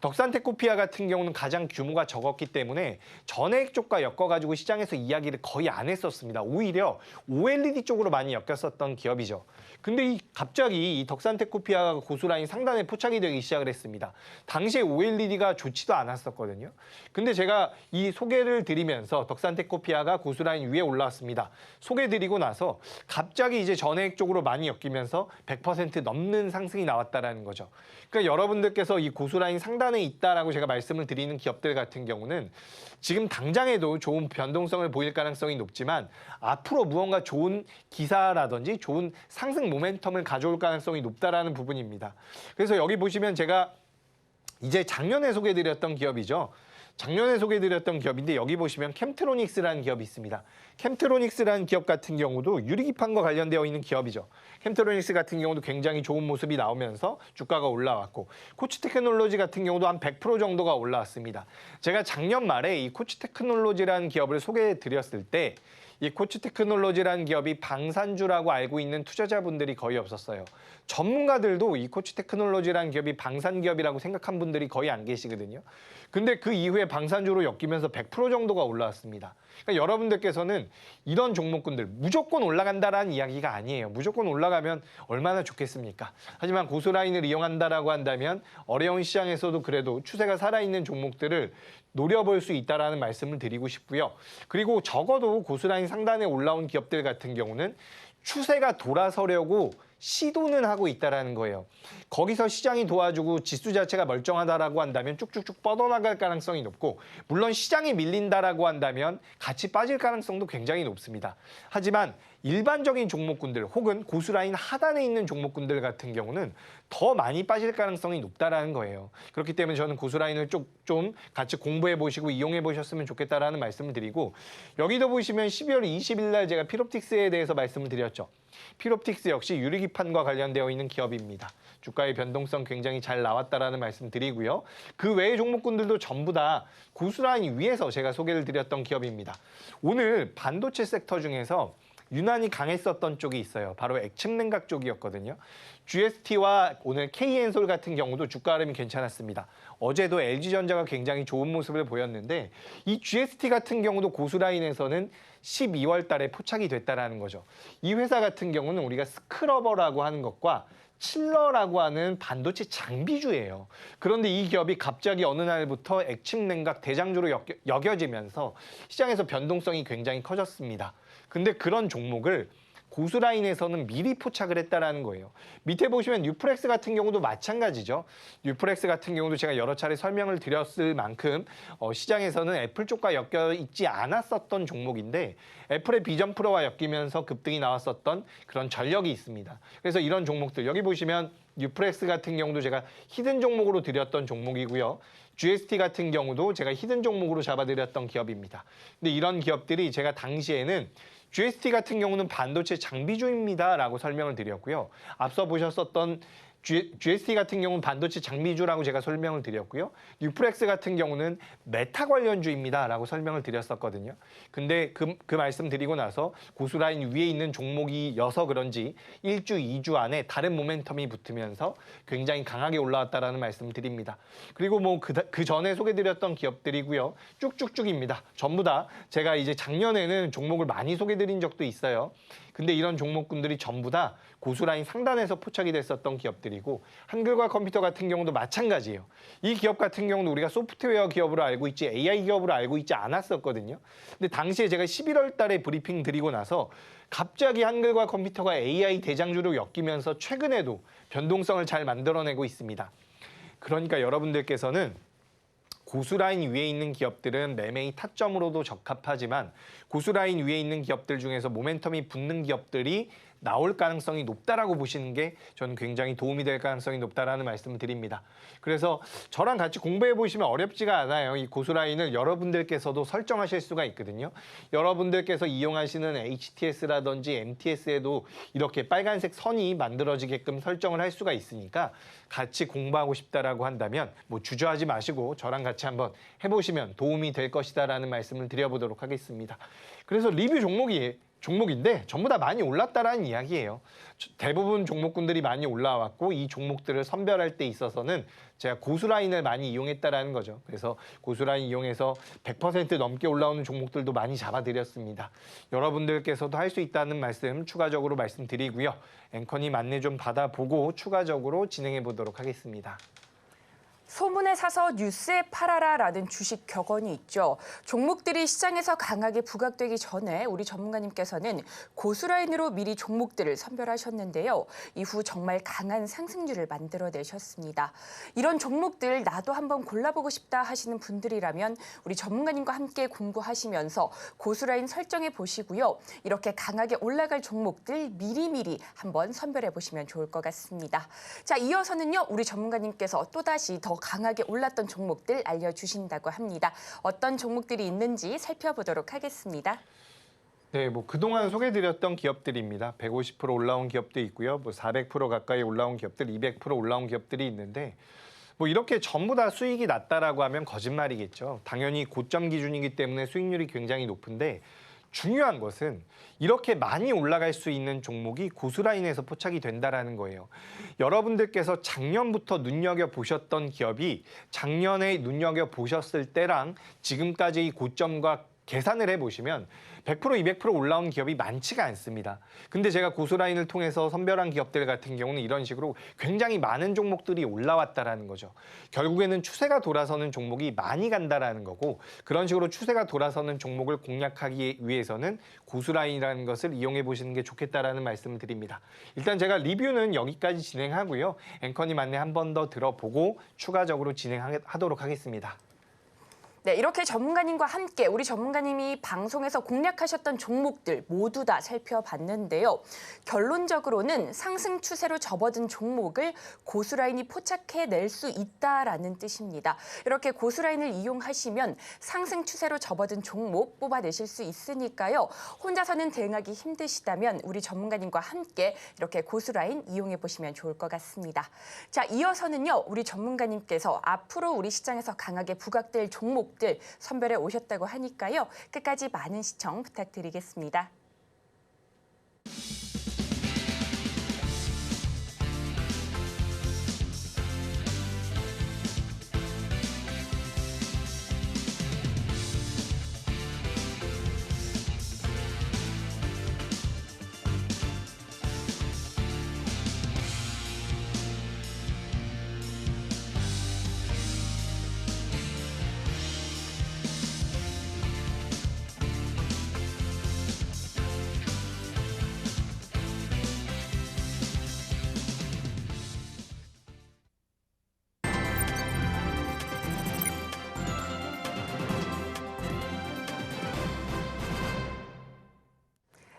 덕산테크피아 같은 경우는 가장 규모가 적었기 때문에 전해액 쪽과 엮어가지고 시장에서 이야기를 거의 안 했었습니다. 오히려 OLED 쪽으로 많이 엮였었던 기업이죠. 근데 갑자기 이 덕산테크피아가 고수라인 상단에 포착이 되기 시작을 했습니다. 당시에 OLED가 좋지도 않았었거든요. 근데 제가 이 소개를 드리면서 덕산테크피아가 고수라인 위에 올라왔습니다. 소개드리고 나서 갑자기 이제 전해액 쪽으로 많이 엮이면서 100% 넘는 상승이 나왔다라는 거죠. 그러니까 여러분들께서 이 고수라인 상단에 있다라고 제가 말씀을 드리는 기업들 같은 경우는 지금 당장에도 좋은 변동성을 보일 가능성이 높지만 앞으로 무언가 좋은 기사라든지 좋은 상승 모멘텀을 가져올 가능성이 높다라는 부분입니다. 그래서 여기 보시면 제가 이제 작년에 소개해드렸던 기업이죠. 작년에 소개해드렸던 기업인데 여기 보시면 캠트로닉스라는 기업이 있습니다. 캠트로닉스라는 기업 같은 경우도 유리기판과 관련되어 있는 기업이죠. 캠트로닉스 같은 경우도 굉장히 좋은 모습이 나오면서 주가가 올라왔고 코치테크놀로지 같은 경우도 한 100% 정도가 올라왔습니다. 제가 작년 말에 이 코치테크놀로지라는 기업을 소개해드렸을 때 이 코치테크놀로지라는 기업이 방산주라고 알고 있는 투자자분들이 거의 없었어요. 전문가들도 이 코치테크놀로지라는 기업이 방산기업이라고 생각한 분들이 거의 안 계시거든요. 근데 그 이후에 방산주로 엮이면서 100% 정도가 올라왔습니다. 그러니까 여러분들께서는 이런 종목군들 무조건 올라간다라는 이야기가 아니에요. 무조건 올라가면 얼마나 좋겠습니까? 하지만 고수라인을 이용한다라고 한다면 어려운 시장에서도 그래도 추세가 살아있는 종목들을 노려볼 수 있다라는 말씀을 드리고 싶고요. 그리고 적어도 고수라인 상단에 올라온 기업들 같은 경우는 추세가 돌아서려고 시도는 하고 있다라는 거예요. 거기서 시장이 도와주고 지수 자체가 멀쩡하다라고 한다면 쭉쭉쭉 뻗어나갈 가능성이 높고 물론 시장이 밀린다라고 한다면 같이 빠질 가능성도 굉장히 높습니다. 하지만 일반적인 종목군들 혹은 고수라인 하단에 있는 종목군들 같은 경우는 더 많이 빠질 가능성이 높다라는 거예요. 그렇기 때문에 저는 고수라인을 좀 같이 공부해 보시고 이용해 보셨으면 좋겠다라는 말씀을 드리고 여기도 보시면 12월 20일 날 제가 필옵틱스에 대해서 말씀을 드렸죠. 필옵틱스 역시 유리기판과 관련되어 있는 기업입니다. 주가의 변동성 굉장히 잘 나왔다라는 말씀 드리고요. 그 외의 종목군들도 전부 다 고수라인 위에서 제가 소개를 드렸던 기업입니다. 오늘 반도체 섹터 중에서 유난히 강했었던 쪽이 있어요. 바로 액침냉각 쪽이었거든요. GST와 오늘 KN솔 같은 경우도 주가 흐름이 괜찮았습니다. 어제도 LG전자가 굉장히 좋은 모습을 보였는데 이 GST 같은 경우도 고수라인에서는 12월 달에 포착이 됐다라는 거죠. 이 회사 같은 경우는 우리가 스크러버라고 하는 것과 칠러라고 하는 반도체 장비주예요. 그런데 이 기업이 갑자기 어느 날부터 액침냉각 대장주로 여겨지면서 시장에서 변동성이 굉장히 커졌습니다. 근데 그런 종목을 고수라인에서는 미리 포착을 했다라는 거예요. 밑에 보시면 뉴프렉스 같은 경우도 마찬가지죠. 뉴프렉스 같은 경우도 제가 여러 차례 설명을 드렸을 만큼 시장에서는 애플 쪽과 엮여 있지 않았었던 종목인데 애플의 비전 프로와 엮이면서 급등이 나왔었던 그런 전력이 있습니다. 그래서 이런 종목들 여기 보시면 뉴프렉스 같은 경우도 제가 히든 종목으로 드렸던 종목이고요. GST 같은 경우도 제가 히든 종목으로 잡아드렸던 기업입니다. 근데 이런 기업들이 제가 당시에는 GST 같은 경우는 반도체 장비주입니다라고 설명을 드렸고요. 앞서 보셨었던 GST 같은 경우는 반도체 장비주라고 제가 설명을 드렸고요. 뉴프렉스 같은 경우는 메타 관련주입니다라고 설명을 드렸었거든요. 근데 그 말씀 드리고 나서 고수라인 위에 있는 종목이어서 그런지 1주, 2주 안에 다른 모멘텀이 붙으면서 굉장히 강하게 올라왔다라는 말씀 드립니다. 그리고 뭐 그 전에 소개드렸던 기업들이고요. 쭉쭉쭉입니다. 전부 다 제가 이제 작년에는 종목을 많이 소개드린 적도 있어요. 근데 이런 종목군들이 전부 다 고수라인 상단에서 포착이 됐었던 기업들이고 한글과 컴퓨터 같은 경우도 마찬가지예요. 이 기업 같은 경우는 우리가 소프트웨어 기업으로 알고 있지 AI 기업으로 알고 있지 않았었거든요. 근데 당시에 제가 11월 달에 브리핑 드리고 나서 갑자기 한글과 컴퓨터가 AI 대장주로 엮이면서 최근에도 변동성을 잘 만들어내고 있습니다. 그러니까 여러분들께서는 고수라인 위에 있는 기업들은 매매의 타점으로도 적합하지만 고수라인 위에 있는 기업들 중에서 모멘텀이 붙는 기업들이 나올 가능성이 높다라고 보시는 게 저는 굉장히 도움이 될 가능성이 높다라는 말씀을 드립니다. 그래서 저랑 같이 공부해 보시면 어렵지가 않아요. 이 고수라인을 여러분들께서도 설정하실 수가 있거든요. 여러분들께서 이용하시는 HTS라든지 MTS에도 이렇게 빨간색 선이 만들어지게끔 설정을 할 수가 있으니까 같이 공부하고 싶다라고 한다면 뭐 주저하지 마시고 저랑 같이 한번 해보시면 도움이 될 것이다라는 말씀을 드려보도록 하겠습니다. 그래서 리뷰 종목인데 전부 다 많이 올랐다라는 이야기예요. 대부분 종목군들이 많이 올라왔고 이 종목들을 선별할 때 있어서는 제가 고수라인을 많이 이용했다라는 거죠. 그래서 고수라인 이용해서 100% 넘게 올라오는 종목들도 많이 잡아드렸습니다. 여러분들께서도 할 수 있다는 말씀 추가적으로 말씀드리고요. 앵커님 안내 좀 받아보고 추가적으로 진행해 보도록 하겠습니다. 소문에 사서 뉴스에 팔아라라는 주식 격언이 있죠. 종목들이 시장에서 강하게 부각되기 전에 우리 전문가님께서는 고수라인으로 미리 종목들을 선별하셨는데요. 이후 정말 강한 상승률을 만들어내셨습니다. 이런 종목들 나도 한번 골라보고 싶다 하시는 분들이라면 우리 전문가님과 함께 공부하시면서 고수라인 설정해 보시고요. 이렇게 강하게 올라갈 종목들 미리미리 한번 선별해 보시면 좋을 것 같습니다. 자, 이어서는요. 우리 전문가님께서 또다시 더 강하게 올랐던 종목들 알려주신다고 합니다. 어떤 종목들이 있는지 살펴보도록 하겠습니다. 네, 뭐 그동안 소개드렸던 기업들입니다. 150% 올라온 기업도 있고요. 뭐 400% 가까이 올라온 기업들, 200% 올라온 기업들이 있는데 뭐 이렇게 전부 다 수익이 낮다라고 하면 거짓말이겠죠. 당연히 고점 기준이기 때문에 수익률이 굉장히 높은데 중요한 것은 이렇게 많이 올라갈 수 있는 종목이 고수라인에서 포착이 된다라는 거예요. 여러분들께서 작년부터 눈여겨보셨던 기업이 작년에 눈여겨보셨을 때랑 지금까지의 고점과 계산을 해보시면 100%, 200% 올라온 기업이 많지가 않습니다. 근데 제가 고수라인을 통해서 선별한 기업들 같은 경우는 이런 식으로 굉장히 많은 종목들이 올라왔다라는 거죠. 결국에는 추세가 돌아서는 종목이 많이 간다라는 거고 그런 식으로 추세가 돌아서는 종목을 공략하기 위해서는 고수라인이라는 것을 이용해 보시는 게 좋겠다라는 말씀을 드립니다. 일단 제가 리뷰는 여기까지 진행하고요. 앵커님 안내 한 번 더 들어보고 추가적으로 진행하도록 하겠습니다. 네, 이렇게 전문가님과 함께 우리 전문가님이 방송에서 공략하셨던 종목들 모두 다 살펴봤는데요. 결론적으로는 상승 추세로 접어든 종목을 고수라인이 포착해낼 수 있다라는 뜻입니다. 이렇게 고수라인을 이용하시면 상승 추세로 접어든 종목 뽑아내실 수 있으니까요. 혼자서는 대응하기 힘드시다면 우리 전문가님과 함께 이렇게 고수라인 이용해 보시면 좋을 것 같습니다. 자, 이어서는요. 우리 전문가님께서 앞으로 우리 시장에서 강하게 부각될 종목 선별해 오셨다고 하니까요. 끝까지 많은 시청 부탁드리겠습니다.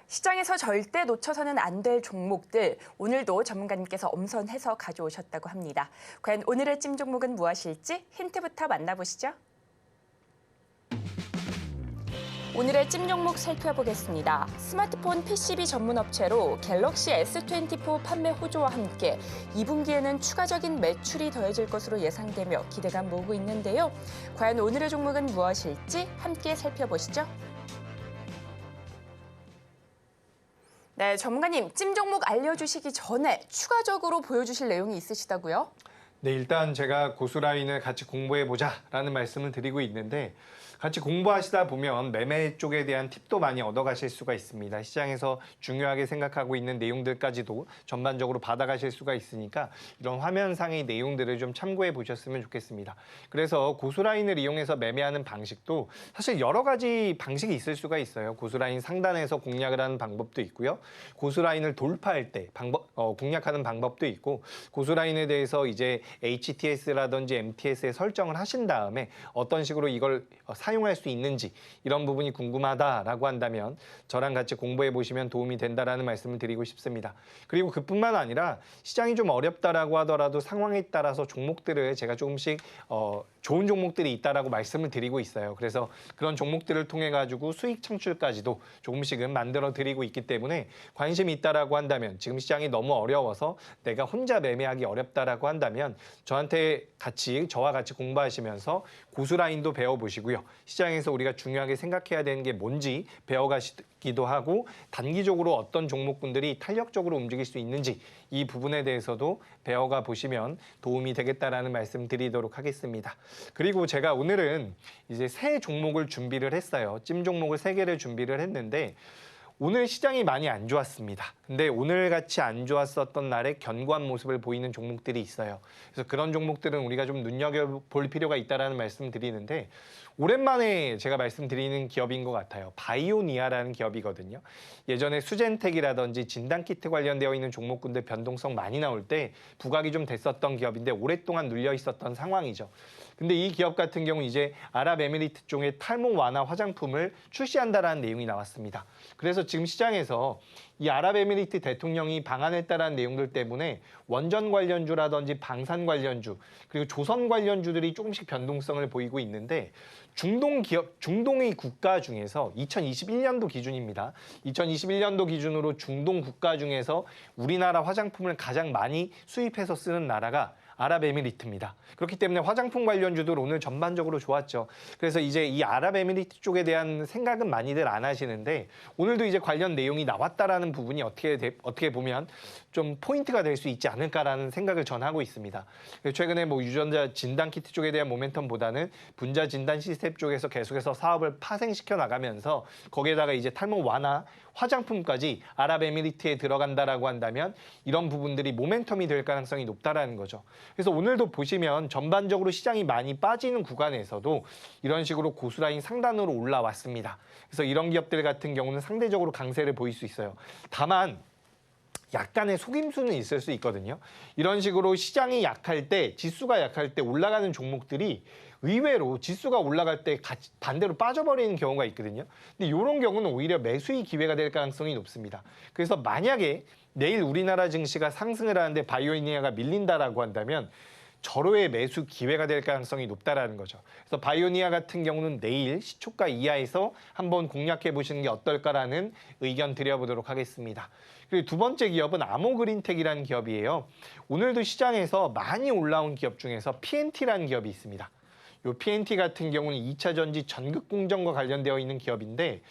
시장에서 절대 놓쳐서는 안 될 종목들, 오늘도 전문가님께서 엄선해서 가져오셨다고 합니다. 과연 오늘의 찜 종목은 무엇일지 힌트부터 만나보시죠. 오늘의 찜 종목 살펴보겠습니다. 스마트폰 PCB 전문 업체로 갤럭시 S24 판매 호조와 함께 2분기에는 추가적인 매출이 더해질 것으로 예상되며 기대감 모으고 있는데요. 과연 오늘의 종목은 무엇일지 함께 살펴보시죠. 네, 전문가님, 찜 종목 알려주시기 전에 추가적으로 보여주실 내용이 있으시다고요? 네, 일단 제가 고수라인을 같이 공부해보자라는 말씀을 드리고 있는데 같이 공부하시다 보면 매매 쪽에 대한 팁도 많이 얻어가실 수가 있습니다. 시장에서 중요하게 생각하고 있는 내용들까지도 전반적으로 받아가실 수가 있으니까 이런 화면상의 내용들을 좀 참고해 보셨으면 좋겠습니다. 그래서 고수라인을 이용해서 매매하는 방식도 사실 여러 가지 방식이 있을 수가 있어요. 고수라인 상단에서 공략을 하는 방법도 있고요. 고수라인을 돌파할 때 공략하는 방법도 있고 고수라인에 대해서 이제 HTS라든지 MTS에 설정을 하신 다음에 어떤 식으로 이걸 사용할 수 있는지 이런 부분이 궁금하다라고 한다면 저랑 같이 공부해 보시면 도움이 된다라는 말씀을 드리고 싶습니다. 그리고 그뿐만 아니라 시장이 좀 어렵다라고 하더라도 상황에 따라서 종목들을 제가 조금씩 좋은 종목들이 있다라고 말씀을 드리고 있어요. 그래서 그런 종목들을 통해 가지고 수익 창출까지도 조금씩은 만들어 드리고 있기 때문에 관심이 있다라고 한다면 지금 시장이 너무 어려워서 내가 혼자 매매하기 어렵다라고 한다면 저와 같이 공부하시면서 고수라인도 배워보시고요. 시장에서 우리가 중요하게 생각해야 되는 게 뭔지 배워가시기도 하고 단기적으로 어떤 종목군들이 탄력적으로 움직일 수 있는지 이 부분에 대해서도 배워가 보시면 도움이 되겠다라는 말씀 드리도록 하겠습니다. 그리고 제가 오늘은 이제 새 종목을 준비를 했어요. 찜 종목을 3개를 준비를 했는데 오늘 시장이 많이 안 좋았습니다. 근데 오늘같이 안 좋았었던 날에 견고한 모습을 보이는 종목들이 있어요. 그래서 그런 종목들은 우리가 좀 눈여겨볼 필요가 있다는 말씀 드리는데 오랜만에 제가 말씀드리는 기업인 것 같아요. 바이오니아라는 기업이거든요. 예전에 수젠텍이라든지 진단키트 관련되어 있는 종목군들 변동성 많이 나올 때 부각이 좀 됐었던 기업인데 오랫동안 눌려 있었던 상황이죠. 근데 이 기업 같은 경우 이제 아랍에미리트 쪽의 탈모 완화 화장품을 출시한다라는 내용이 나왔습니다. 그래서 지금 시장에서 이 아랍에미리트 대통령이 방한했다라는 내용들 때문에 원전 관련주라든지 방산 관련주 그리고 조선 관련주들이 조금씩 변동성을 보이고 있는데 중동의 국가 중에서 2021년도 기준입니다. 2021년도 기준으로 중동 국가 중에서 우리나라 화장품을 가장 많이 수입해서 쓰는 나라가 아랍에미리트입니다. 그렇기 때문에 화장품 관련주들 오늘 전반적으로 좋았죠. 그래서 이제 이 아랍에미리트 쪽에 대한 생각은 많이들 안 하시는데 오늘도 이제 관련 내용이 나왔다라는 부분이 어떻게 보면 좀 포인트가 될 수 있지 않을까라는 생각을 전하고 있습니다. 최근에 뭐 유전자 진단 키트 쪽에 대한 모멘텀보다는 분자 진단 시스템 쪽에서 계속해서 사업을 파생시켜 나가면서 거기에다가 이제 탈모 완화 화장품까지 아랍에미리트에 들어간다라고 한다면 이런 부분들이 모멘텀이 될 가능성이 높다라는 거죠. 그래서 오늘도 보시면 전반적으로 시장이 많이 빠지는 구간에서도 이런 식으로 고수라인 상단으로 올라왔습니다. 그래서 이런 기업들 같은 경우는 상대적으로 강세를 보일 수 있어요. 다만 약간의 속임수는 있을 수 있거든요. 이런 식으로 시장이 약할 때, 지수가 약할 때 올라가는 종목들이 의외로 지수가 올라갈 때 반대로 빠져버리는 경우가 있거든요. 근데 이런 경우는 오히려 매수의 기회가 될 가능성이 높습니다. 그래서 만약에 내일 우리나라 증시가 상승을 하는데 바이오니아가 밀린다라고 한다면 절호의 매수 기회가 될 가능성이 높다라는 거죠. 그래서 바이오니아 같은 경우는 내일 시초가 이하에서 한번 공략해 보시는 게 어떨까라는 의견 드려보도록 하겠습니다. 그리고 두 번째 기업은 아모그린텍이라는 기업이에요. 오늘도 시장에서 많이 올라온 기업 중에서 PNT라는 기업이 있습니다. 요 PNT 같은 경우는 2차 전지 전극 공정과 관련되어 있는 기업인데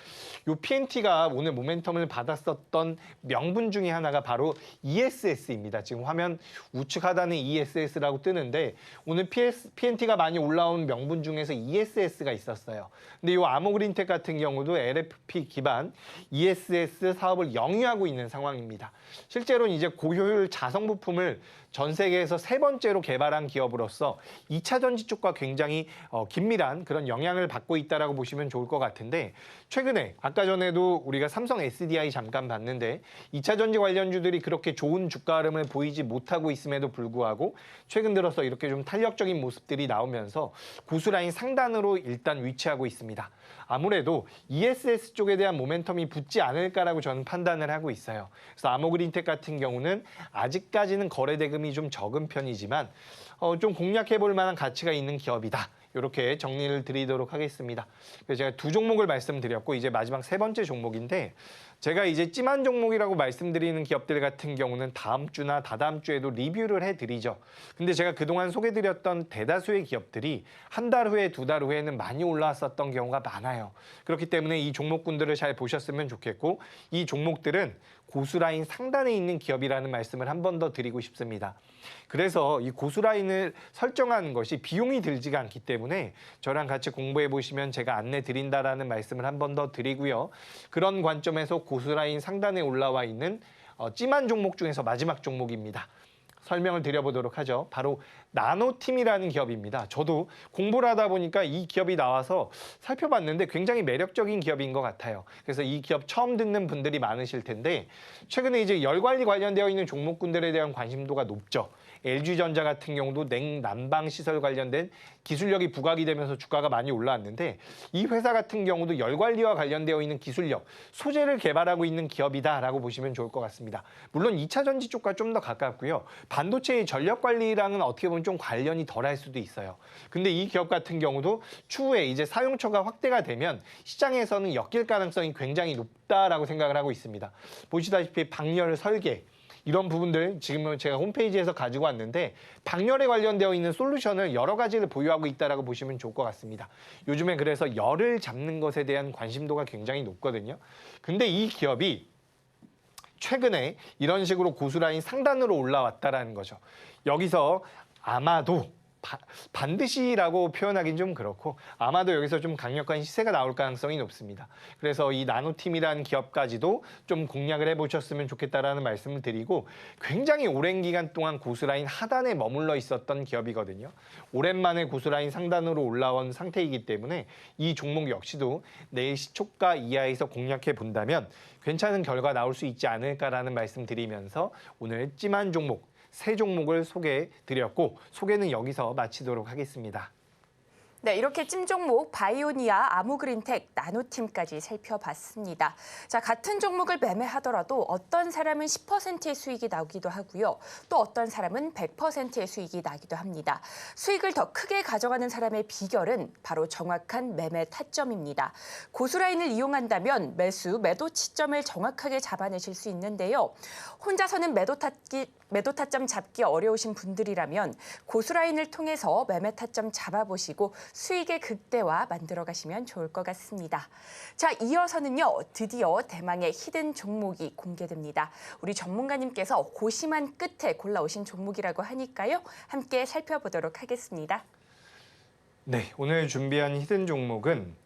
요 PNT가 오늘 모멘텀을 받았었던 명분 중에 하나가 바로 ESS입니다. 지금 화면 우측 하단에 ESS라고 뜨는데 오늘 PNT가 많이 올라온 명분 중에서 ESS가 있었어요. 근데 요 아모그린텍 같은 경우도 LFP 기반 ESS 사업을 영위하고 있는 상황입니다. 실제로는 이제 고효율 자성 부품을 전 세계에서 3번째로 개발한 기업으로서 2차 전지 쪽과 굉장히 긴밀한 그런 영향을 받고 있다라고 보시면 좋을 것 같은데 최근에 아까 전에도 우리가 삼성 SDI 잠깐 봤는데 2차 전지 관련주들이 그렇게 좋은 주가 흐름을 보이지 못하고 있음에도 불구하고 최근 들어서 이렇게 좀 탄력적인 모습들이 나오면서 고수라인 상단으로 일단 위치하고 있습니다. 아무래도 ESS 쪽에 대한 모멘텀이 붙지 않을까라고 저는 판단을 하고 있어요. 그래서 아모그린텍 같은 경우는 아직까지는 거래 대금이 좀 적은 편이지만 좀 공략해 볼 만한 가치가 있는 기업이다. 이렇게 정리를 드리도록 하겠습니다. 그래서 제가 두 종목을 말씀드렸고 이제 마지막 세 번째 종목인데 제가 이제 찜한 종목이라고 말씀드리는 기업들 같은 경우는 다음 주나 다다음 주에도 리뷰를 해드리죠. 근데 제가 그동안 소개드렸던 대다수의 기업들이 한 달 후에 두 달 후에는 많이 올라왔었던 경우가 많아요. 그렇기 때문에 이 종목군들을 잘 보셨으면 좋겠고 이 종목들은 고수라인 상단에 있는 기업이라는 말씀을 한 번 더 드리고 싶습니다. 그래서 이 고수라인을 설정하는 것이 비용이 들지가 않기 때문에 저랑 같이 공부해 보시면 제가 안내 드린다라는 말씀을 한 번 더 드리고요. 그런 관점에서 고수라인 상단에 올라와 있는 찜한 종목 중에서 마지막 종목입니다. 설명을 드려보도록 하죠. 바로 나노팀이라는 기업입니다. 저도 공부를 하다 보니까 이 기업이 나와서 살펴봤는데 굉장히 매력적인 기업인 것 같아요. 그래서 이 기업 처음 듣는 분들이 많으실 텐데 최근에 이제 열 관리 관련되어 있는 종목군들에 대한 관심도가 높죠. LG전자 같은 경우도 냉난방 시설 관련된 기술력이 부각이 되면서 주가가 많이 올라왔는데 이 회사 같은 경우도 열 관리와 관련되어 있는 기술력, 소재를 개발하고 있는 기업이다라고 보시면 좋을 것 같습니다. 물론 2차 전지 쪽과 좀 더 가깝고요. 반도체의 전력 관리랑은 어떻게 보면 좀 관련이 덜할 수도 있어요. 근데 이 기업 같은 경우도 추후에 이제 사용처가 확대가 되면 시장에서는 엮일 가능성이 굉장히 높다라고 생각을 하고 있습니다. 보시다시피 방열 설계 이런 부분들 지금은 제가 홈페이지에서 가지고 왔는데 방열에 관련되어 있는 솔루션을 여러 가지를 보유하고 있다라고 보시면 좋을 것 같습니다. 요즘에 그래서 열을 잡는 것에 대한 관심도가 굉장히 높거든요. 근데 이 기업이 최근에 이런 식으로 고수라인 상단으로 올라왔다라는 거죠. 여기서 아마도 반드시라고 표현하기는 좀 그렇고 아마도 여기서 좀 강력한 시세가 나올 가능성이 높습니다. 그래서 이 나노팀이라는 기업까지도 좀 공략을 해보셨으면 좋겠다라는 말씀을 드리고 굉장히 오랜 기간 동안 고수라인 하단에 머물러 있었던 기업이거든요. 오랜만에 고수라인 상단으로 올라온 상태이기 때문에 이 종목 역시도 내일 시초가 이하에서 공략해 본다면 괜찮은 결과 나올 수 있지 않을까라는 말씀 드리면서 오늘 찜한 종목 세 종목을 소개해드렸고 소개는 여기서 마치도록 하겠습니다. 네, 이렇게 찜 종목 바이오니아, 아모그린텍, 나노팀까지 살펴봤습니다. 자, 같은 종목을 매매하더라도 어떤 사람은 10%의 수익이 나기도 하고요. 또 어떤 사람은 100%의 수익이 나기도 합니다. 수익을 더 크게 가져가는 사람의 비결은 바로 정확한 매매 타점입니다. 고수라인을 이용한다면 매도 시점을 정확하게 잡아내실 수 있는데요. 혼자서는 매도 타점 잡기 어려우신 분들이라면 고수라인을 통해서 매매 타점 잡아보시고 수익의 극대화 만들어 가시면 좋을 것 같습니다. 자, 이어서는요. 드디어 대망의 히든 종목이 공개됩니다. 우리 전문가님께서 고심한 끝에 골라오신 종목이라고 하니까요. 함께 살펴보도록 하겠습니다. 네, 오늘 준비한 히든 종목은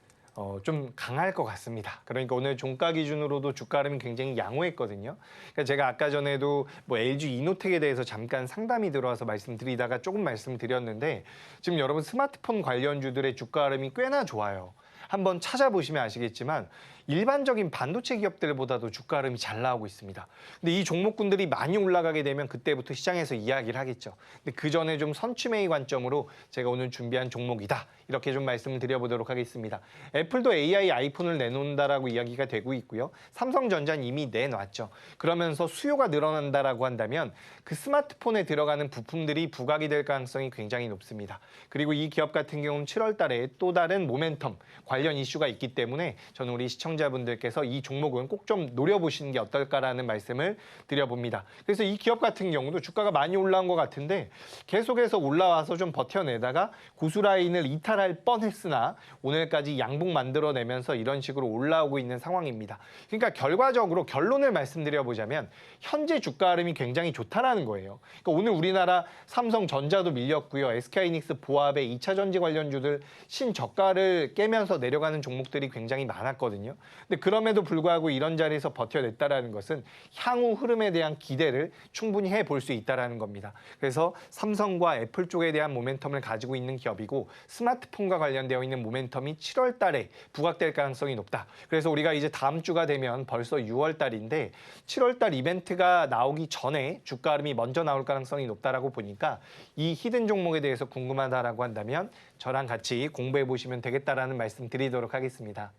좀 강할 것 같습니다. 그러니까 오늘 종가 기준으로도 주가 흐름이 굉장히 양호했거든요. 그러니까 제가 아까 전에도 LG 이노텍에 대해서 잠깐 상담이 들어와서 말씀드리다가 조금 말씀드렸는데 지금 여러분 스마트폰 관련주들의 주가 흐름이 꽤나 좋아요. 한번 찾아보시면 아시겠지만 일반적인 반도체 기업들보다도 주가 흐름이 잘 나오고 있습니다. 근데 이 종목군들이 많이 올라가게 되면 그때부터 시장에서 이야기를 하겠죠. 근데 그 전에 좀 선취매의 관점으로 제가 오늘 준비한 종목이다. 이렇게 좀 말씀을 드려보도록 하겠습니다. 애플도 AI 아이폰을 내놓는다라고 이야기가 되고 있고요. 삼성전자는 이미 내놨죠. 그러면서 수요가 늘어난다라고 한다면 그 스마트폰에 들어가는 부품들이 부각이 될 가능성이 굉장히 높습니다. 그리고 이 기업 같은 경우는 7월 달에 또 다른 모멘텀 관련 이슈가 있기 때문에 저는 우리 시청자분들께서 이 종목은 꼭 좀 노려보시는 게 어떨까라는 말씀을 드려봅니다. 그래서 이 기업 같은 경우도 주가가 많이 올라온 것 같은데 계속해서 올라와서 좀 버텨내다가 고수라인을 이탈할 뻔했으나 오늘까지 양봉 만들어내면서 이런 식으로 올라오고 있는 상황입니다. 그러니까 결과적으로 결론을 말씀드려보자면 현재 주가 흐름이 굉장히 좋다라는 거예요. 그러니까 오늘 우리나라 삼성전자도 밀렸고요. SK하이닉스 보합의 2차 전지 관련주들 신저가를 깨면서 내려가는 종목들이 굉장히 많았거든요. 근데 그럼에도 불구하고 이런 자리에서 버텨냈다라는 것은 향후 흐름에 대한 기대를 충분히 해볼 수 있다라는 겁니다. 그래서 삼성과 애플 쪽에 대한 모멘텀을 가지고 있는 기업이고 스마트폰과 관련되어 있는 모멘텀이 7월 달에 부각될 가능성이 높다. 그래서 우리가 이제 다음 주가 되면 벌써 6월 달인데 7월 달 이벤트가 나오기 전에 주가 흐름이 먼저 나올 가능성이 높다라고 보니까 이 히든 종목에 대해서 궁금하다라고 한다면 저랑 같이 공부해 보시면 되겠다라는 말씀 드리도록 하겠습니다.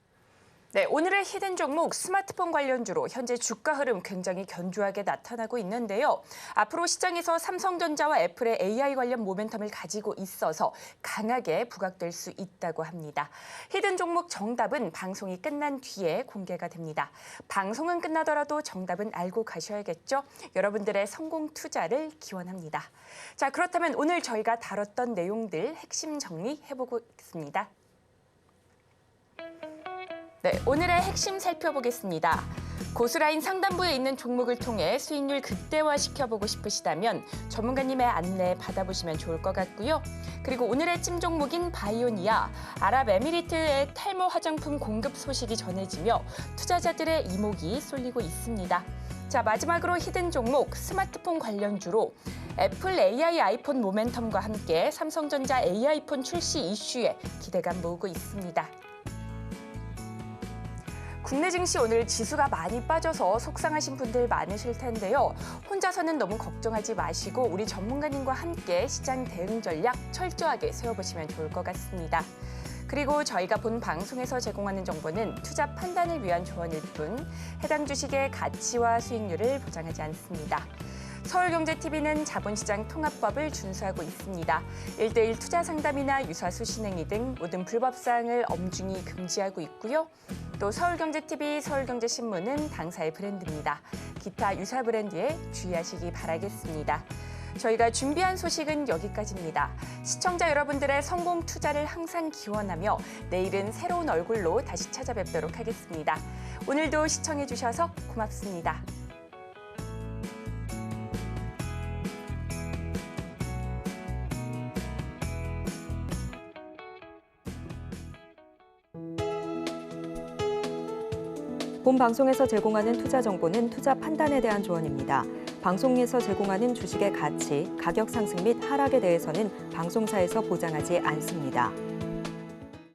네, 오늘의 히든 종목 스마트폰 관련주로 현재 주가 흐름 굉장히 견조하게 나타나고 있는데요. 앞으로 시장에서 삼성전자와 애플의 AI 관련 모멘텀을 가지고 있어서 강하게 부각될 수 있다고 합니다. 히든 종목 정답은 방송이 끝난 뒤에 공개가 됩니다. 방송은 끝나더라도 정답은 알고 가셔야겠죠. 여러분들의 성공 투자를 기원합니다. 자, 그렇다면 오늘 저희가 다뤘던 내용들 핵심 정리해보겠습니다. 네, 오늘의 핵심 살펴보겠습니다. 고수라인 상단부에 있는 종목을 통해 수익률 극대화시켜보고 싶으시다면 전문가님의 안내 받아보시면 좋을 것 같고요. 그리고 오늘의 찜 종목인 바이오니아, 아랍에미리트의 탈모 화장품 공급 소식이 전해지며 투자자들의 이목이 쏠리고 있습니다. 자, 마지막으로 히든 종목 스마트폰 관련주로 애플 AI 아이폰 모멘텀과 함께 삼성전자 AI폰 출시 이슈에 기대감 모으고 있습니다. 국내 증시 오늘 지수가 많이 빠져서 속상하신 분들 많으실 텐데요. 혼자서는 너무 걱정하지 마시고 우리 전문가님과 함께 시장 대응 전략 철저하게 세워보시면 좋을 것 같습니다. 그리고 저희가 본 방송에서 제공하는 정보는 투자 판단을 위한 조언일 뿐 해당 주식의 가치와 수익률을 보장하지 않습니다. 서울경제TV는 자본시장 통합법을 준수하고 있습니다. 1:1 투자 상담이나 유사수 신행위 등 모든 불법 사항을 엄중히 금지하고 있고요. 또 서울경제TV, 서울경제신문은 당사의 브랜드입니다. 기타 유사 브랜드에 주의하시기 바라겠습니다. 저희가 준비한 소식은 여기까지입니다. 시청자 여러분들의 성공 투자를 항상 기원하며 내일은 새로운 얼굴로 다시 찾아뵙도록 하겠습니다. 오늘도 시청해주셔서 고맙습니다. 본 방송에서 제공하는 투자 정보는 투자 판단에 대한 조언입니다. 방송에서 제공하는 주식의 가치, 가격 상승 및 하락에 대해서는 방송사에서 보장하지 않습니다.